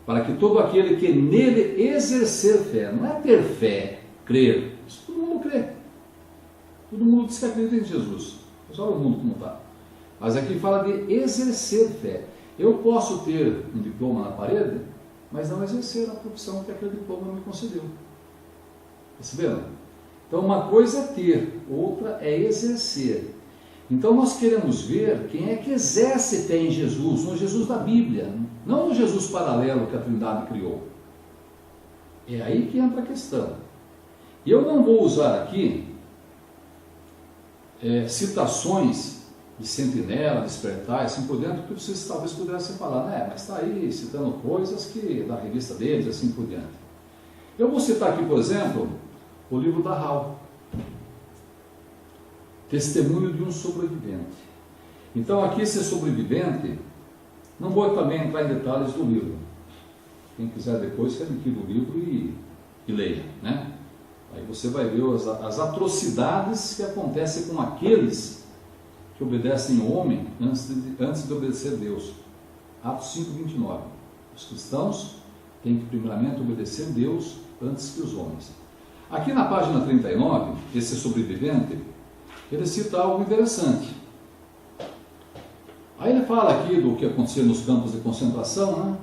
para que todo aquele que nele exercer fé, não é ter fé, crer, isso todo mundo crê, todo mundo diz que acredita em Jesus, mas olha o mundo como está, mas aqui fala de exercer fé. Eu posso ter um diploma na parede, mas não exercer a profissão que aquele diploma me concedeu. Perceberam? Então uma coisa é ter, outra é exercer. Então nós queremos ver quem é que exerce fé em Jesus, no Jesus da Bíblia, não no Jesus paralelo que a Trindade criou. É aí que entra a questão. E eu não vou usar aqui citações de Sentinela, Despertar, assim por diante, que vocês talvez pudessem falar, mas está aí citando coisas que da revista deles, assim por diante. Eu vou citar aqui, por exemplo, o livro da Hall, Testemunho de um Sobrevivente. Então aqui esse sobrevivente, não vou também entrar em detalhes do livro, quem quiser depois que adquira o livro e leia, Aí você vai ver as atrocidades que acontecem com aqueles que obedecem ao homem antes de obedecer a Deus. Atos 5:29. Os cristãos têm que primeiramente obedecer a Deus antes que os homens. Aqui na página 39, esse sobrevivente, ele cita algo interessante. Aí ele fala aqui do que acontecia nos campos de concentração,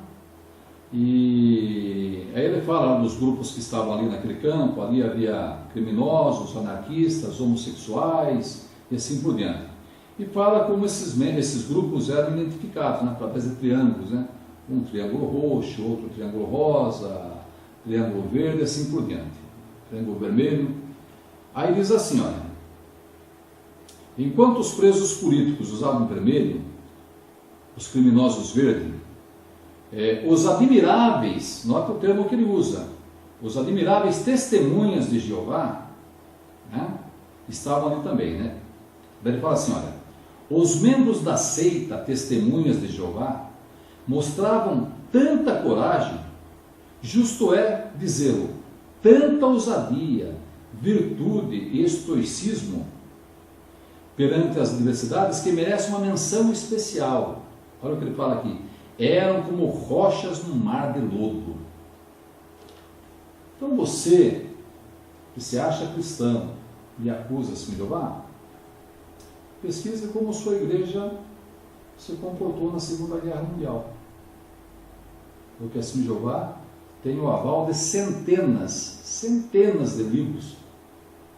E aí ele fala dos grupos que estavam ali naquele campo, ali havia criminosos, anarquistas, homossexuais e assim por diante. E fala como esses grupos eram identificados, através de triângulos, um triângulo roxo, outro triângulo rosa, triângulo verde, assim por diante, triângulo vermelho. Aí diz assim, olha, enquanto os presos políticos usavam vermelho, os criminosos verde, os admiráveis, nota o termo que ele usa, os admiráveis testemunhas de Jeová, estavam ali também, Daí ele fala assim, olha, os membros da seita Testemunhas de Jeová mostravam tanta coragem, justo é dizê-lo, tanta ousadia, virtude e estoicismo perante as adversidades que merece uma menção especial. Olha o que ele fala aqui, eram como rochas no mar de lodo. Então você, que se acha cristão e acusa-se de Jeová, pesquise como sua igreja se comportou na Segunda Guerra Mundial. Porque assim Jeová tem o aval de centenas de livros,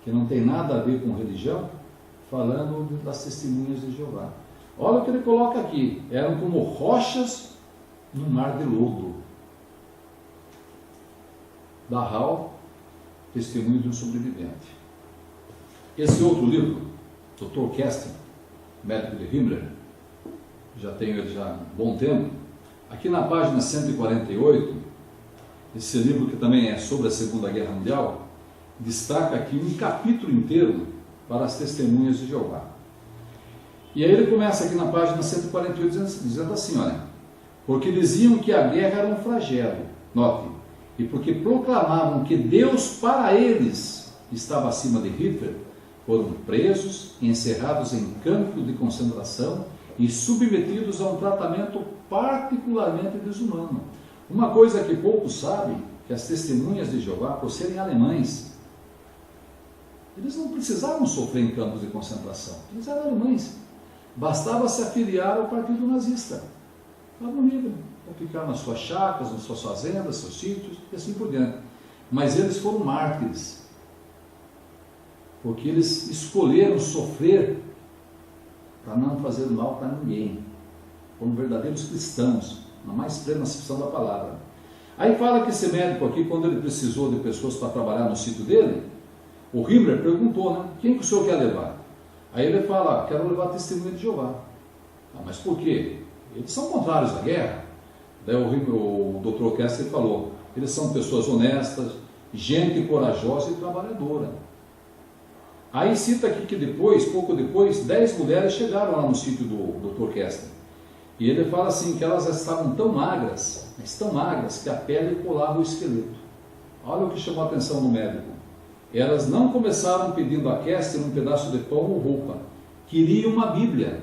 que não tem nada a ver com religião, falando das testemunhas de Jeová. Olha o que ele coloca aqui: eram como rochas no mar de lodo. Dachau, Testemunho de um Sobrevivente. Esse outro livro, Dr. Kester, médico de Himmler, já tenho ele já há um bom tempo, aqui na página 148, esse livro que também é sobre a Segunda Guerra Mundial, destaca aqui um capítulo inteiro para as testemunhas de Jeová. E aí ele começa aqui na página 148 dizendo assim, olha: porque diziam que a guerra era um flagelo, note, e porque proclamavam que Deus para eles estava acima de Hitler, foram presos, encerrados em campos de concentração e submetidos a um tratamento particularmente desumano. Uma coisa que poucos sabem, que as testemunhas de Jeová, por serem alemães, eles não precisavam sofrer em campos de concentração, eles eram alemães, bastava se afiliar ao partido nazista, estavam livres para ficar nas suas chacras, nas suas fazendas, seus sítios e assim por diante. Mas eles foram mártires, porque eles escolheram sofrer para não fazer mal para ninguém, como verdadeiros cristãos, na mais plena acepção da palavra. Aí fala que esse médico aqui, quando ele precisou de pessoas para trabalhar no sítio dele, o Himmler perguntou, né, quem que o senhor quer levar? Aí ele fala, quero levar testemunha de Jeová. Ah, mas por quê? Eles são contrários à guerra. Daí o Dr. Kester falou, eles são pessoas honestas, gente corajosa e trabalhadora. Aí cita aqui que depois, pouco depois, 10 mulheres chegaram lá no sítio do Dr. Kester. E ele fala assim, que elas estavam tão magras, mas tão magras, que a pele colava o esqueleto. Olha o que chamou a atenção do médico. Elas não começaram pedindo a Kester um pedaço de pão ou roupa. Queriam uma Bíblia.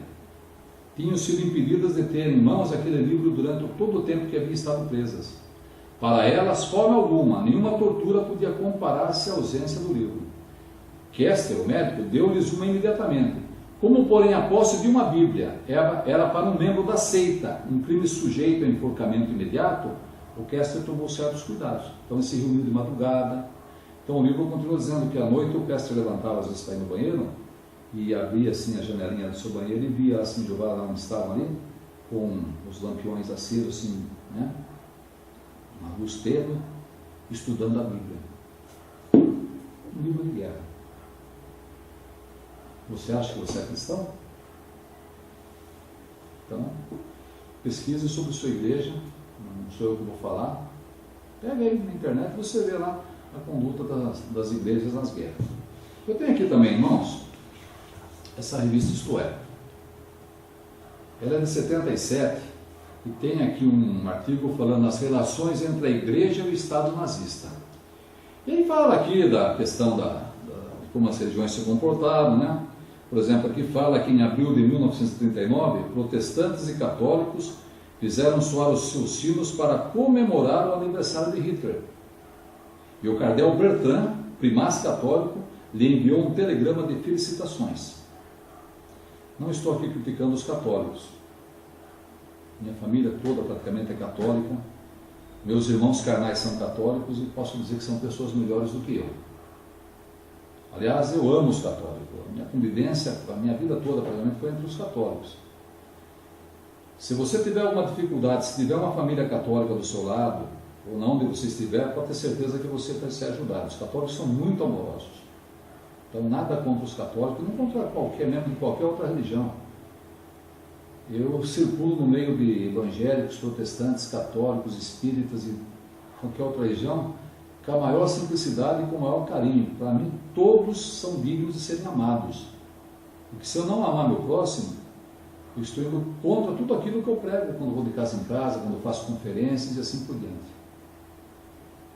Tinham sido impedidas de ter em mãos aquele livro durante todo o tempo que haviam estado presas. Para elas, forma alguma, nenhuma tortura podia comparar-se à ausência do livro. Kester, o médico, deu-lhes uma imediatamente. Como, porém, a posse de uma Bíblia era para um membro da seita, um crime sujeito a enforcamento imediato, o Kester tomou certos cuidados. Então ele se reuniu de madrugada. Então o livro continua dizendo que à noite o Kester levantava às vezes para ir no banheiro e abria assim a janelinha do seu banheiro e via assim Jeová lá onde estavam ali, com os lampiões acesos assim, né? Uma luz tênue, estudando a Bíblia. Um livro de guerra. Você acha que você é cristão? Então, pesquise sobre sua igreja, não sou eu que vou falar. Pega aí na internet e você vê lá a conduta das igrejas nas guerras. Eu tenho aqui também, irmãos, essa revista Isto É. Ela é de 77 e tem aqui um artigo falando das relações entre a igreja e o Estado nazista. E aí fala aqui da questão de como as religiões se comportavam, né? Por exemplo, aqui fala que em abril de 1939, protestantes e católicos fizeram soar os seus sinos para comemorar o aniversário de Hitler. E o cardeal Bertrand, primaz católico, lhe enviou um telegrama de felicitações. Não estou aqui criticando os católicos. Minha família toda praticamente é católica. Meus irmãos carnais são católicos e posso dizer que são pessoas melhores do que eu. Aliás, eu amo os católicos. A minha convivência, a minha vida toda praticamente foi entre os católicos. Se você tiver alguma dificuldade, se tiver uma família católica do seu lado, ou não onde você estiver, pode ter certeza que você vai ser ajudado. Os católicos são muito amorosos. Então, nada contra os católicos, não contra qualquer membro de qualquer outra religião. Eu circulo no meio de evangélicos, protestantes, católicos, espíritas e qualquer outra religião, com a maior simplicidade e com o maior carinho. Para mim, todos são dignos de serem amados. Porque se eu não amar meu próximo, eu estou indo contra tudo aquilo que eu prego quando vou de casa em casa, quando eu faço conferências e assim por diante.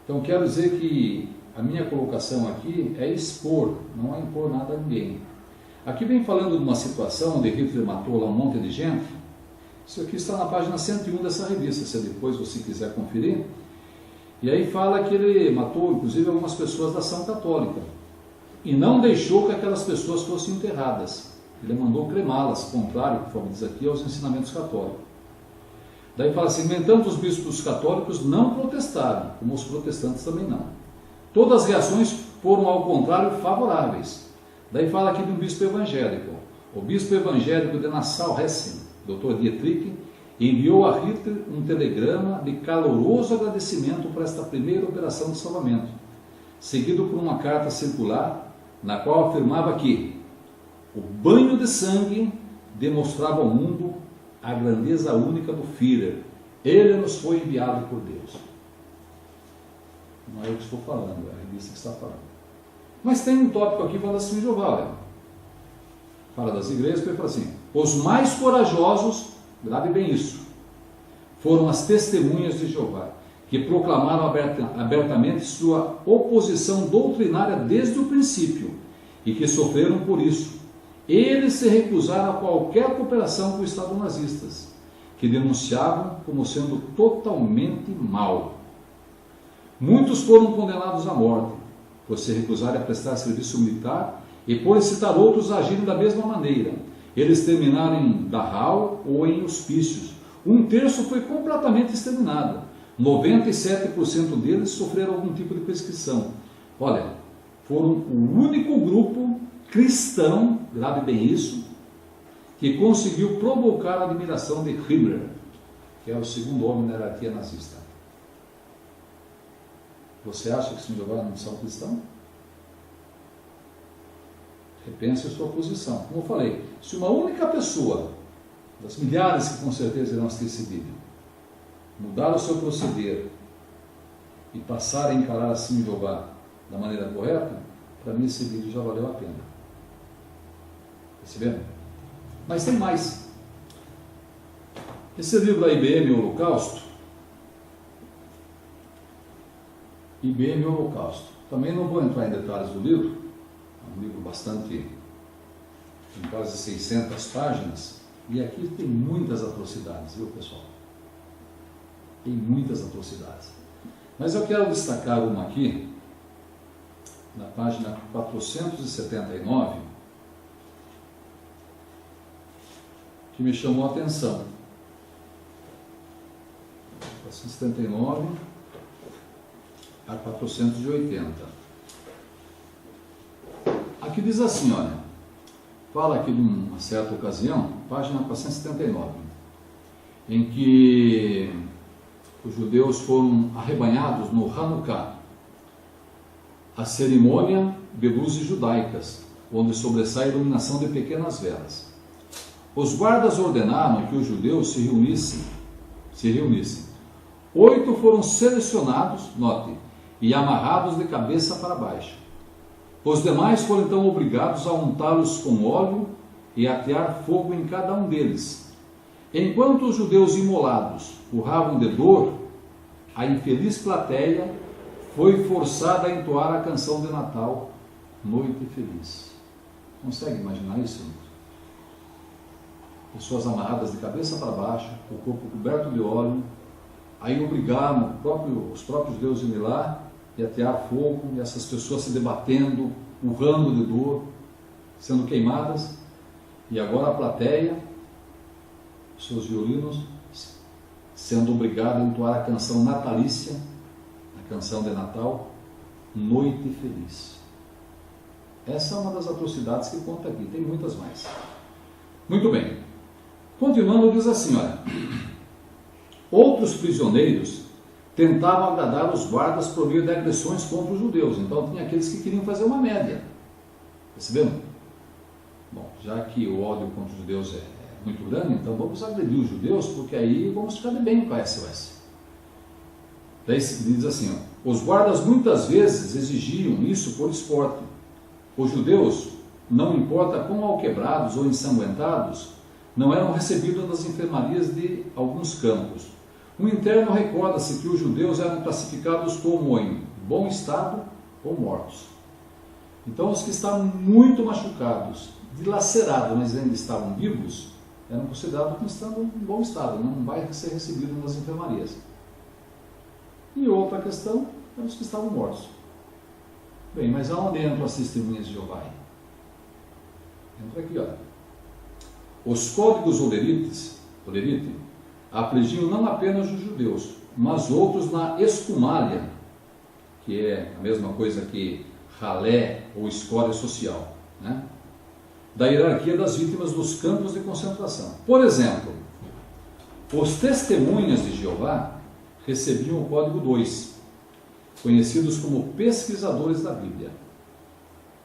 Então, quero dizer que a minha colocação aqui é expor, não é impor nada a ninguém. Aqui vem falando de uma situação onde Hitler matou lá um monte de gente. Isso aqui está na página 101 dessa revista, se depois você quiser conferir. E aí fala que ele matou, inclusive, algumas pessoas da ação católica. E não deixou que aquelas pessoas fossem enterradas. Ele mandou cremá-las, contrário, como diz aqui, aos ensinamentos católicos. Daí fala assim: no entanto, os bispos católicos não protestaram, como os protestantes também não. Todas as reações foram, ao contrário, favoráveis. Daí fala aqui de um bispo evangélico. O bispo evangélico de Nassau-Hessen, Dr. Dietrich, enviou a Hitler um telegrama de caloroso agradecimento por esta primeira operação de salvamento, seguido por uma carta circular na qual afirmava que o banho de sangue demonstrava ao mundo a grandeza única do Führer. Ele nos foi enviado por Deus. Não é eu que estou falando, é a revista que está falando. Mas tem um tópico aqui falando assim de Jeová. Fala das igrejas, ele fala assim: os mais corajosos, grave bem isso, foram as testemunhas de Jeová, que proclamaram abertamente sua oposição doutrinária desde o princípio, e que sofreram por isso. Eles se recusaram a qualquer cooperação com o Estado nazistas, que denunciavam como sendo totalmente mau. Muitos foram condenados à morte, por se recusarem a prestar serviço militar e por incitar outros a agirem da mesma maneira. Eles terminaram em Dachau ou em hospícios. Um terço foi completamente exterminado. 97% deles sofreram algum tipo de perseguição. Olha, foram o único grupo cristão, grave bem isso, que conseguiu provocar a admiração de Himmler, que é o segundo homem na hierarquia nazista. Você acha que os Jeová não são cristãos? Repense a sua posição. Como eu falei, se uma única pessoa, das milhares que com certeza irão assistir esse vídeo, mudar o seu proceder e passar a encarar assim Jeová da maneira correta, para mim esse vídeo já valeu a pena. Percebendo? Mas tem mais. Esse livro da IBM Holocausto, IBM Holocausto, também não vou entrar em detalhes do livro, é um livro bastante, tem quase 600 páginas, e aqui tem muitas atrocidades, viu, pessoal? Tem muitas atrocidades. Mas eu quero destacar uma aqui, na página 479, que me chamou a atenção. 479 a 480. Aqui diz assim, olha, fala aqui de uma certa ocasião, página 479, em que os judeus foram arrebanhados no Hanukkah, a cerimônia de luzes judaicas, onde sobressai a iluminação de pequenas velas. Os guardas ordenaram que os judeus se reunissem. 8 foram selecionados, note, e amarrados de cabeça para baixo. Os demais foram então obrigados a untá-los com óleo e atear fogo em cada um deles. Enquanto os judeus imolados urravam de dor, a infeliz plateia foi forçada a entoar a canção de Natal, Noite Feliz. Consegue imaginar isso? Pessoas amarradas de cabeça para baixo, o corpo coberto de óleo, aí obrigaram os próprios deuses a ir lá e atear fogo, e essas pessoas se debatendo, urrando de dor, sendo queimadas, e agora a plateia, seus violinos, sendo obrigada a entoar a canção natalícia, a canção de Natal, Noite Feliz. Essa é uma das atrocidades que conta aqui, tem muitas mais. Muito bem. Continuando, diz assim, olha, outros prisioneiros tentavam agradar os guardas por meio de agressões contra os judeus. Então tinha aqueles que queriam fazer uma média. Perceberam? Bom, já que o ódio contra os judeus é muito grande, então vamos agredir os judeus, porque aí vamos ficar de bem com a SOS. Daí diz assim, ó, os guardas muitas vezes exigiam isso por esporte. Os judeus, não importa quão alquebrados ou ensanguentados, não eram recebidos nas enfermarias de alguns campos. O interno recorda-se que os judeus eram classificados como em bom estado ou mortos. Então os que estavam muito machucados, dilacerados, mas ainda estavam vivos, eram considerados como estando em bom estado, não vai ser recebido nas enfermarias. E outra questão eram os que estavam mortos. Bem, mas aonde entram as testemunhas de Jeová? Entra aqui, olha. Os códigos Olerite, afligiam não apenas os judeus, mas outros na escumalha, que é a mesma coisa que ralé ou escória social, né? Da hierarquia das vítimas dos campos de concentração. Por exemplo, os testemunhas de Jeová recebiam o código 2, conhecidos como pesquisadores da Bíblia.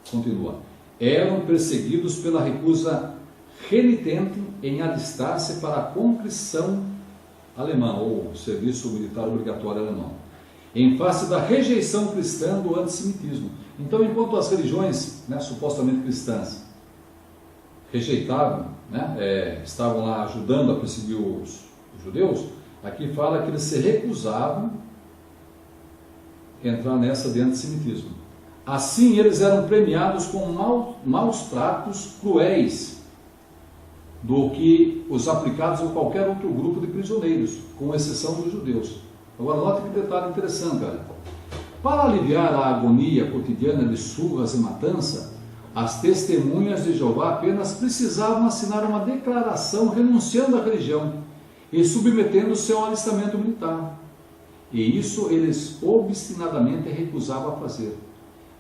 Continua. Eram perseguidos pela recusa renitente em alistar-se para a conscrição alemã, ou serviço militar obrigatório alemão, em face da rejeição cristã do antissemitismo. Então, enquanto as religiões, né, supostamente cristãs, rejeitavam, né, estavam lá ajudando a perseguir os judeus, aqui fala que eles se recusavam a entrar nessa de antissemitismo. Assim, eles eram premiados com maus tratos cruéis do que os aplicados a qualquer outro grupo de prisioneiros, com exceção dos judeus. Agora, note que detalhe interessante, olha. Para aliviar a agonia cotidiana de surras e matança, as testemunhas de Jeová apenas precisavam assinar uma declaração renunciando à religião e submetendo-se ao alistamento militar. E isso eles obstinadamente recusavam a fazer.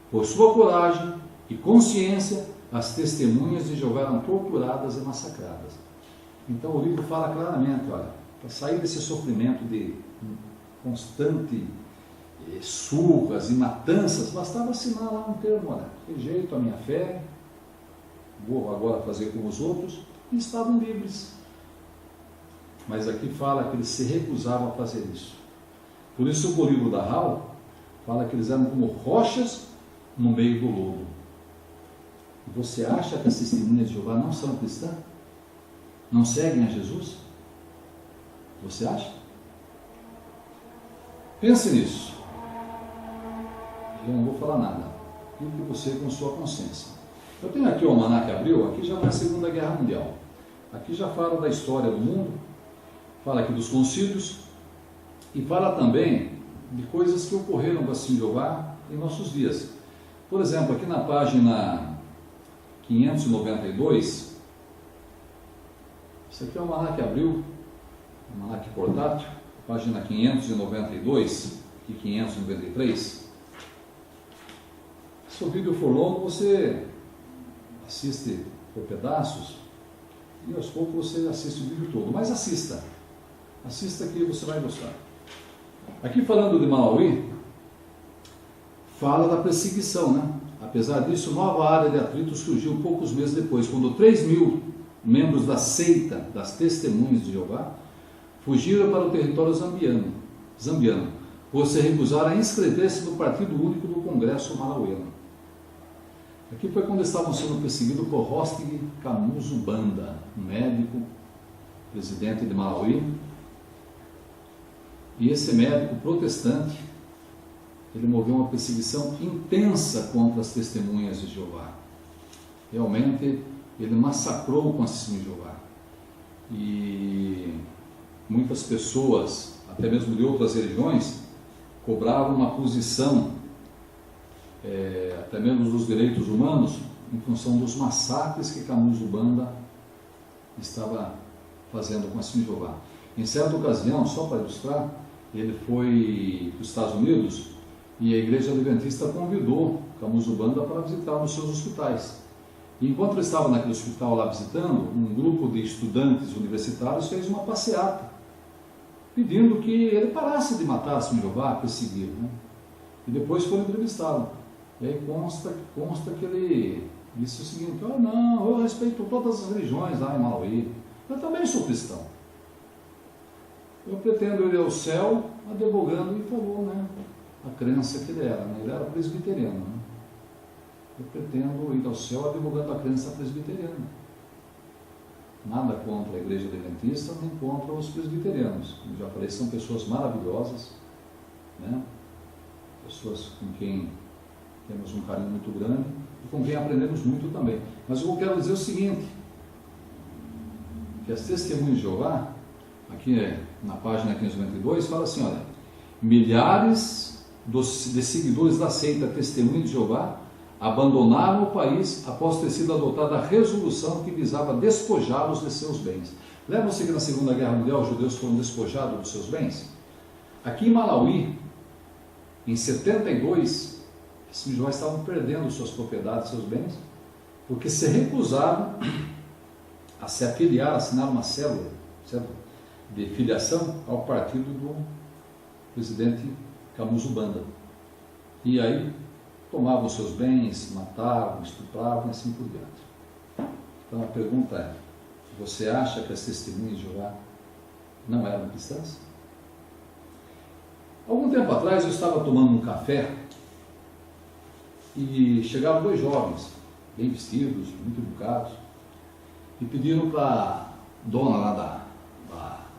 Por sua coragem e consciência, as testemunhas de Jeová eram torturadas e massacradas. Então o livro fala claramente, olha, para sair desse sofrimento de constante surras e matanças, bastava assinar lá um termo, olha, rejeito a minha fé, vou agora fazer como os outros, e estavam livres. Mas aqui fala que eles se recusavam a fazer isso. Por isso o livro da Hall fala que eles eram como rochas no meio do lodo. E você acha que as testemunhas de Jeová não são cristãs? Não seguem a Jesus? Você acha? Pense nisso. Eu não vou falar nada. Fique você com sua consciência. Eu tenho aqui o Almanaque Abril, aqui já não é a Segunda Guerra Mundial. Aqui já fala da história do mundo, fala aqui dos concílios e fala também de coisas que ocorreram com a Testemunha de Jeová em nossos dias. Por exemplo, aqui na página 592, isso aqui é o Almanaque Abril, Almanaque portátil, página 592 e 593. Se o vídeo for longo, você assiste por pedaços e aos poucos você assiste o vídeo todo, mas assista que você vai gostar. Aqui falando de Malawi, fala da perseguição, né? Apesar disso, nova área de atrito surgiu poucos meses depois, quando 3.000 membros da seita das Testemunhas de Jeová fugiram para o território zambiano, por se recusar a inscrever-se no Partido Único do Congresso Malauiano. Aqui foi quando estavam sendo perseguidos por Hostig Kamuzu Banda, um médico, presidente de Malawi. E esse médico protestante, ele moveu uma perseguição intensa contra as Testemunhas de Jeová. Realmente, ele massacrou com as Testemunhas de Jeová. E muitas pessoas, até mesmo de outras religiões, cobravam uma posição, até mesmo dos direitos humanos, em função dos massacres que Kamuzu Banda estava fazendo com as Testemunhas de Jeová. Em certa ocasião, só para ilustrar, ele foi para os Estados Unidos e a Igreja Adventista convidou Kamuzu Banda para visitar nos seus hospitais. E enquanto ele estava naquele hospital lá visitando, um grupo de estudantes universitários fez uma passeata, pedindo que ele parasse de matar a Testemunha de Jeová, perseguir, né? E depois foi entrevistado. E aí consta que ele disse o seguinte: não, eu respeito todas as religiões lá em Malawi, eu também sou cristão. Eu pretendo ir ao céu, advogando, e falou, né, a crença que ele era, né? Ele era presbiteriano, né? Eu pretendo ir ao céu advogando a crença presbiteriana. Nada contra a Igreja Adventista, nem contra os presbiterianos. Como já falei, são pessoas maravilhosas, né? Pessoas com quem temos um carinho muito grande e com quem aprendemos muito também. Mas eu quero dizer o seguinte, que as Testemunhas de Jeová, aqui na página 592, fala assim, olha, milhares de seguidores da seita Testemunha de Jeová abandonaram o país após ter sido adotada a resolução que visava despojá-los de seus bens. Lembram-se que na Segunda Guerra Mundial os judeus foram despojados dos seus bens? Aqui em Malawi, em 72, esses jovens estavam perdendo suas propriedades, seus bens, porque se recusaram a se afiliar, assinar uma célula de filiação ao partido do presidente Kamuzu Banda. E aí tomavam seus bens, matavam, estupravam e assim por diante. Então a pergunta é, você acha que as testemunhas de Jeová não eram cristãs? Algum tempo atrás eu estava tomando um café e chegaram dois jovens, bem vestidos, muito educados, e pediram para a dona lá da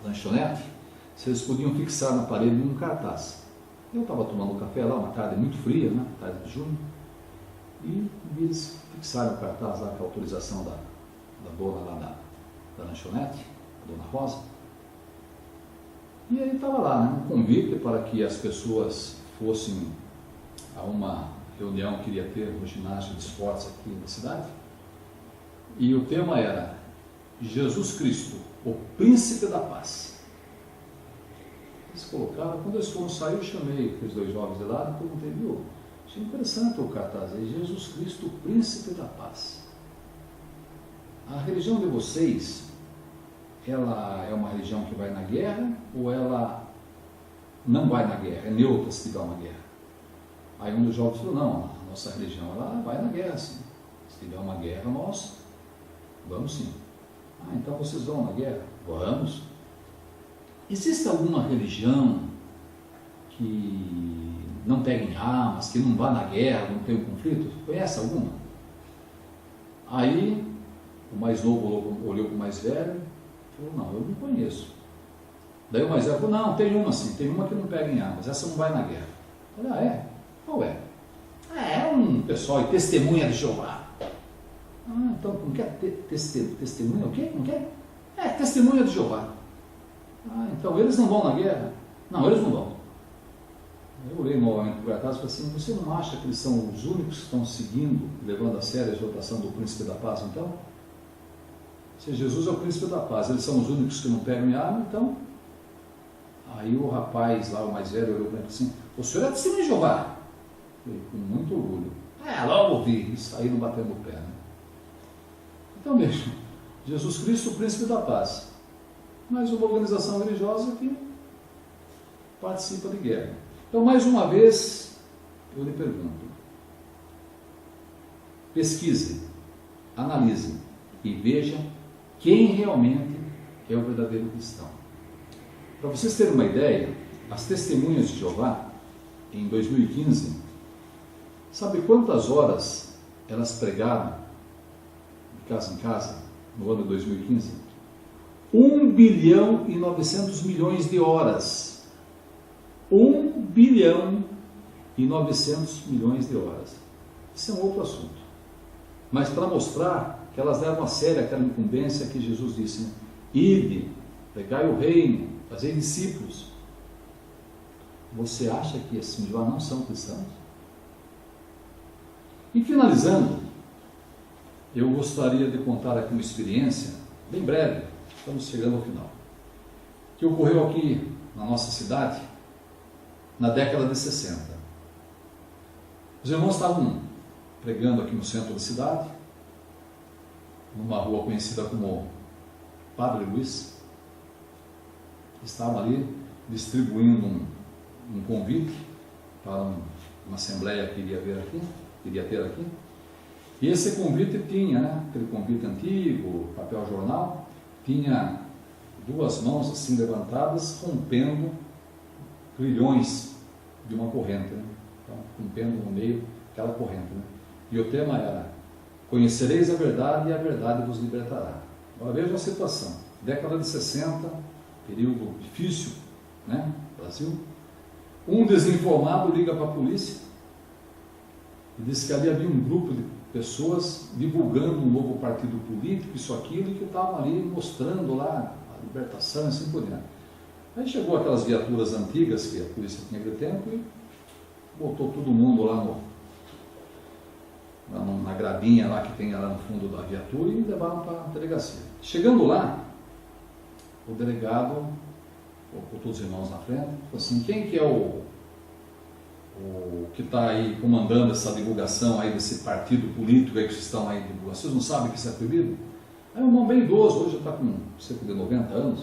lanchonete se eles podiam fixar na parede um cartaz. Eu estava tomando café lá, uma tarde muito fria, né, tarde de junho, e eles fixaram o cartaz lá com a autorização da dona lá da lanchonete, a dona Rosa. E aí estava lá, né, um convite para que as pessoas fossem a uma reunião que iria ter no ginásio de esportes aqui na cidade. E o tema era Jesus Cristo, o Príncipe da Paz. Eles colocaram, quando eles foram sair, eu chamei aqueles dois jovens de lá e perguntei, viu, achei interessante o cartaz aí, Jesus Cristo, o Príncipe da Paz. A religião de vocês, ela é uma religião que vai na guerra ou ela não vai na guerra, é neutra se tiver uma guerra? Aí um dos jovens falou, não, a nossa religião ela vai na guerra sim, se tiver uma guerra nós vamos sim. Ah, então vocês vão na guerra? Vamos. Existe alguma religião que não pega em armas, que não vá na guerra, não tem um conflito? Conhece alguma? Aí o mais novo olhou para o mais velho e falou, não, eu não conheço. Daí o mais velho falou, não, tem uma sim, tem uma que não pega em armas, essa não vai na guerra. Eu falei, ah é? Qual é? É um pessoal de testemunha de Jeová. Ah, então, não quer testemunha? O quê? Não quer? É, testemunha de Jeová. Ah, então eles não vão na guerra? Não, eles não vão. Eu olhei novamente para o cartaz e falei assim, você não acha que eles são os únicos que estão seguindo, levando a sério a exortação do Príncipe da Paz, então? Se Jesus é o Príncipe da Paz, eles são os únicos que não pegam em arma, então? Aí o rapaz lá, o mais velho, olhou para mim e falou assim, o senhor é testemunha de Jeová? Eu falei, com muito orgulho. É, logo ouvi, e saíram batendo o pé, né? Então mesmo, Jesus Cristo, o Príncipe da Paz, mas uma organização religiosa que participa de guerra. Então, mais uma vez, eu lhe pergunto, pesquise, analise e veja quem realmente é o verdadeiro cristão. Para vocês terem uma ideia, as testemunhas de Jeová, em 2015, sabe quantas horas elas pregaram de casa em casa, no ano de 2015? 1 bilhão e 900 milhões de horas. 1 bilhão e 900 milhões de horas. Isso é um outro assunto. Mas para mostrar que elas levam a sério aquela incumbência que Jesus disse, né? Ide, pregai o reino, fazei discípulos. Você acha que esses lá não são cristãos? E finalizando, eu gostaria de contar aqui uma experiência, bem breve, estamos chegando ao final, que ocorreu aqui na nossa cidade, na década de 60. Os irmãos estavam pregando aqui no centro da cidade, numa rua conhecida como Padre Luiz. Estavam ali distribuindo um convite para uma assembleia que iria ter aqui. E esse convite tinha, né, aquele convite antigo, papel jornal, tinha duas mãos assim levantadas, rompendo grilhões de uma corrente, né? Então, rompendo no meio aquela corrente, né? E o tema era, conhecereis a verdade e a verdade vos libertará. Agora veja a situação, década de 60, período difícil, né, Brasil. Um desinformado liga para a polícia e diz que ali havia um grupo de pessoas divulgando um novo partido político, isso, aquilo, e que estavam ali mostrando lá a libertação e assim por diante. Aí chegou aquelas viaturas antigas que a polícia tinha naquele tempo e botou todo mundo lá na gradinha lá que tem lá no fundo da viatura e levaram para a delegacia. Chegando lá, o delegado, com todos os irmãos na frente, falou assim, quem que é o que está aí comandando essa divulgação aí desse partido político aí que vocês estão aí divulgando? Vocês não sabem que isso é proibido? Aí um irmão bem idoso, hoje já está com cerca de 90 anos,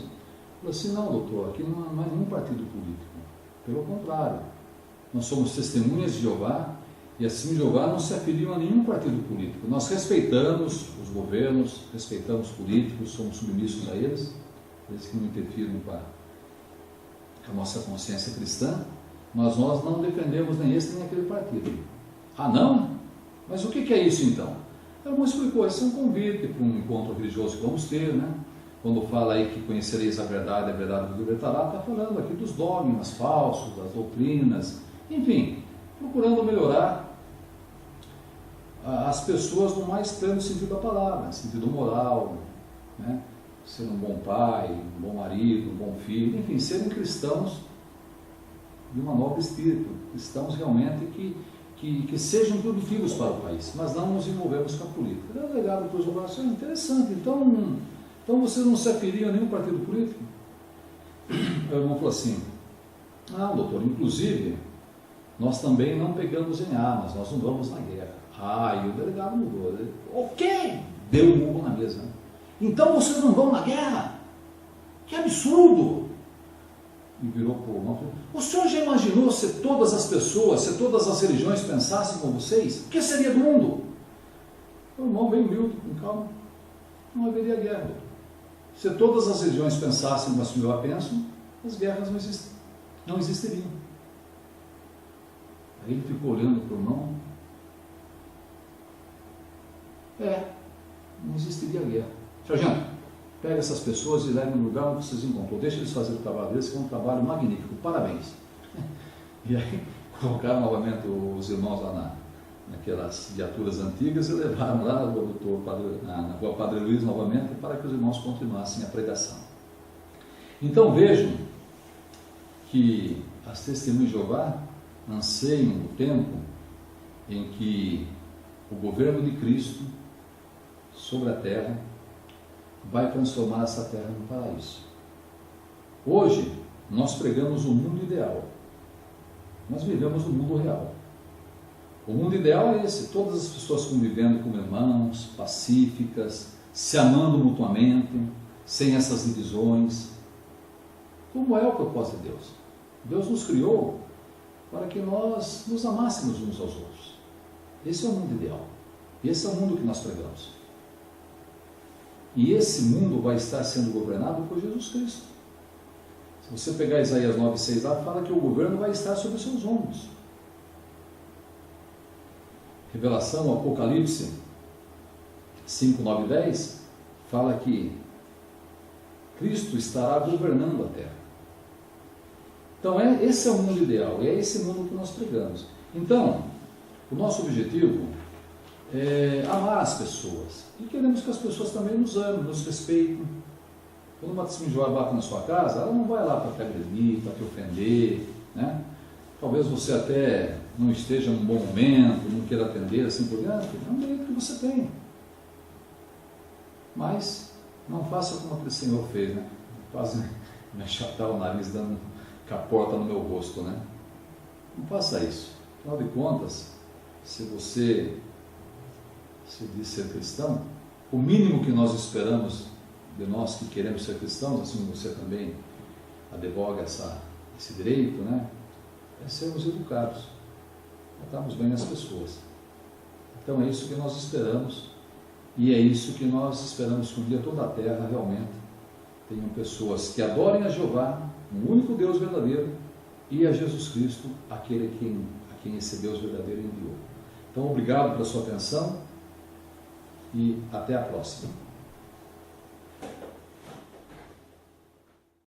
falou assim, não doutor, aqui não é nenhum partido político, pelo contrário, nós somos testemunhas de Jeová, e assim Jeová não se afiliam a nenhum partido político, nós respeitamos os governos, respeitamos políticos, somos submissos a eles que não interfiram com a nossa consciência cristã, mas nós não defendemos nem esse nem aquele partido. Ah não? Mas o que é isso então? O irmão explicou, esse é um convite para um encontro religioso que vamos ter, né? Quando fala aí que conhecereis a verdade vos libertará, está falando aqui dos dogmas falsos, das doutrinas, enfim, procurando melhorar as pessoas no mais pleno sentido da palavra, sentido moral, né? Ser um bom pai, um bom marido, um bom filho, enfim, serem cristãos de uma nova espírito, cristãos realmente que sejam produtivos para o país, mas não nos envolvemos com a política. É legado para os jovens, interessante, então vocês não se afiliam a nenhum partido político? O irmão falou assim, doutor, inclusive, nós também não pegamos em armas, nós não vamos na guerra. E o delegado mudou. Ele, o quê? Deu um murro na mesa. Então vocês não vão na guerra? Que absurdo! E virou para o irmão e falou, o senhor já imaginou se todas as pessoas, se todas as religiões pensassem como vocês? O que seria do mundo? O irmão bem humilde, com calma, não haveria guerra. Se todas as religiões pensassem como as senhora pensam, as guerras não existiriam. Aí ele ficou olhando para o irmão. Não existiria guerra. Sargento, pega essas pessoas e leve no lugar onde vocês encontrou. Deixa eles fazerem o trabalho deles, que é um trabalho magnífico. Parabéns. E aí colocaram novamente os irmãos lá naquelas viaturas antigas e levaram lá na rua Padre Luiz novamente para que os irmãos continuassem a pregação. Então vejam que as testemunhas de Jeová anseiam o tempo em que o governo de Cristo sobre a terra vai transformar essa terra num paraíso. Hoje nós pregamos o mundo ideal, nós vivemos o mundo real. O mundo ideal é esse, todas as pessoas convivendo como irmãos, pacíficas, se amando mutuamente, sem essas divisões. Como é o propósito de Deus? Deus nos criou para que nós nos amássemos uns aos outros. Esse é o mundo ideal. Esse é o mundo que nós pregamos. E esse mundo vai estar sendo governado por Jesus Cristo. Se você pegar Isaías 9,6 lá, fala que o governo vai estar sobre os seus ombros. Revelação, Apocalipse 5, 9 e 10 fala que Cristo estará governando a terra. Então esse é o mundo ideal, e é esse mundo que nós pregamos. Então, o nosso objetivo é amar as pessoas, e queremos que as pessoas também nos amem, nos respeitem. Quando uma testemunha de Jeová bate na sua casa, ela não vai lá para te agredir, para te ofender, né? Talvez você até não esteja num bom momento, não queira atender assim por diante, é um direito que você tem. Mas não faça como aquele senhor fez, né? Quase me achatar o nariz dando caporta no meu rosto, né? Não faça isso. Afinal de contas, se você se diz ser cristão, o mínimo que nós esperamos de nós que queremos ser cristãos, assim como você também advoga esse direito, né? É sermos educados, tratarmos bem as pessoas. Então é isso que nós esperamos, e é isso que nós esperamos que um dia toda a terra realmente tenham pessoas que adorem a Jeová, um único Deus verdadeiro, e a Jesus Cristo, aquele a quem esse Deus verdadeiro enviou. Então, obrigado pela sua atenção e até a próxima.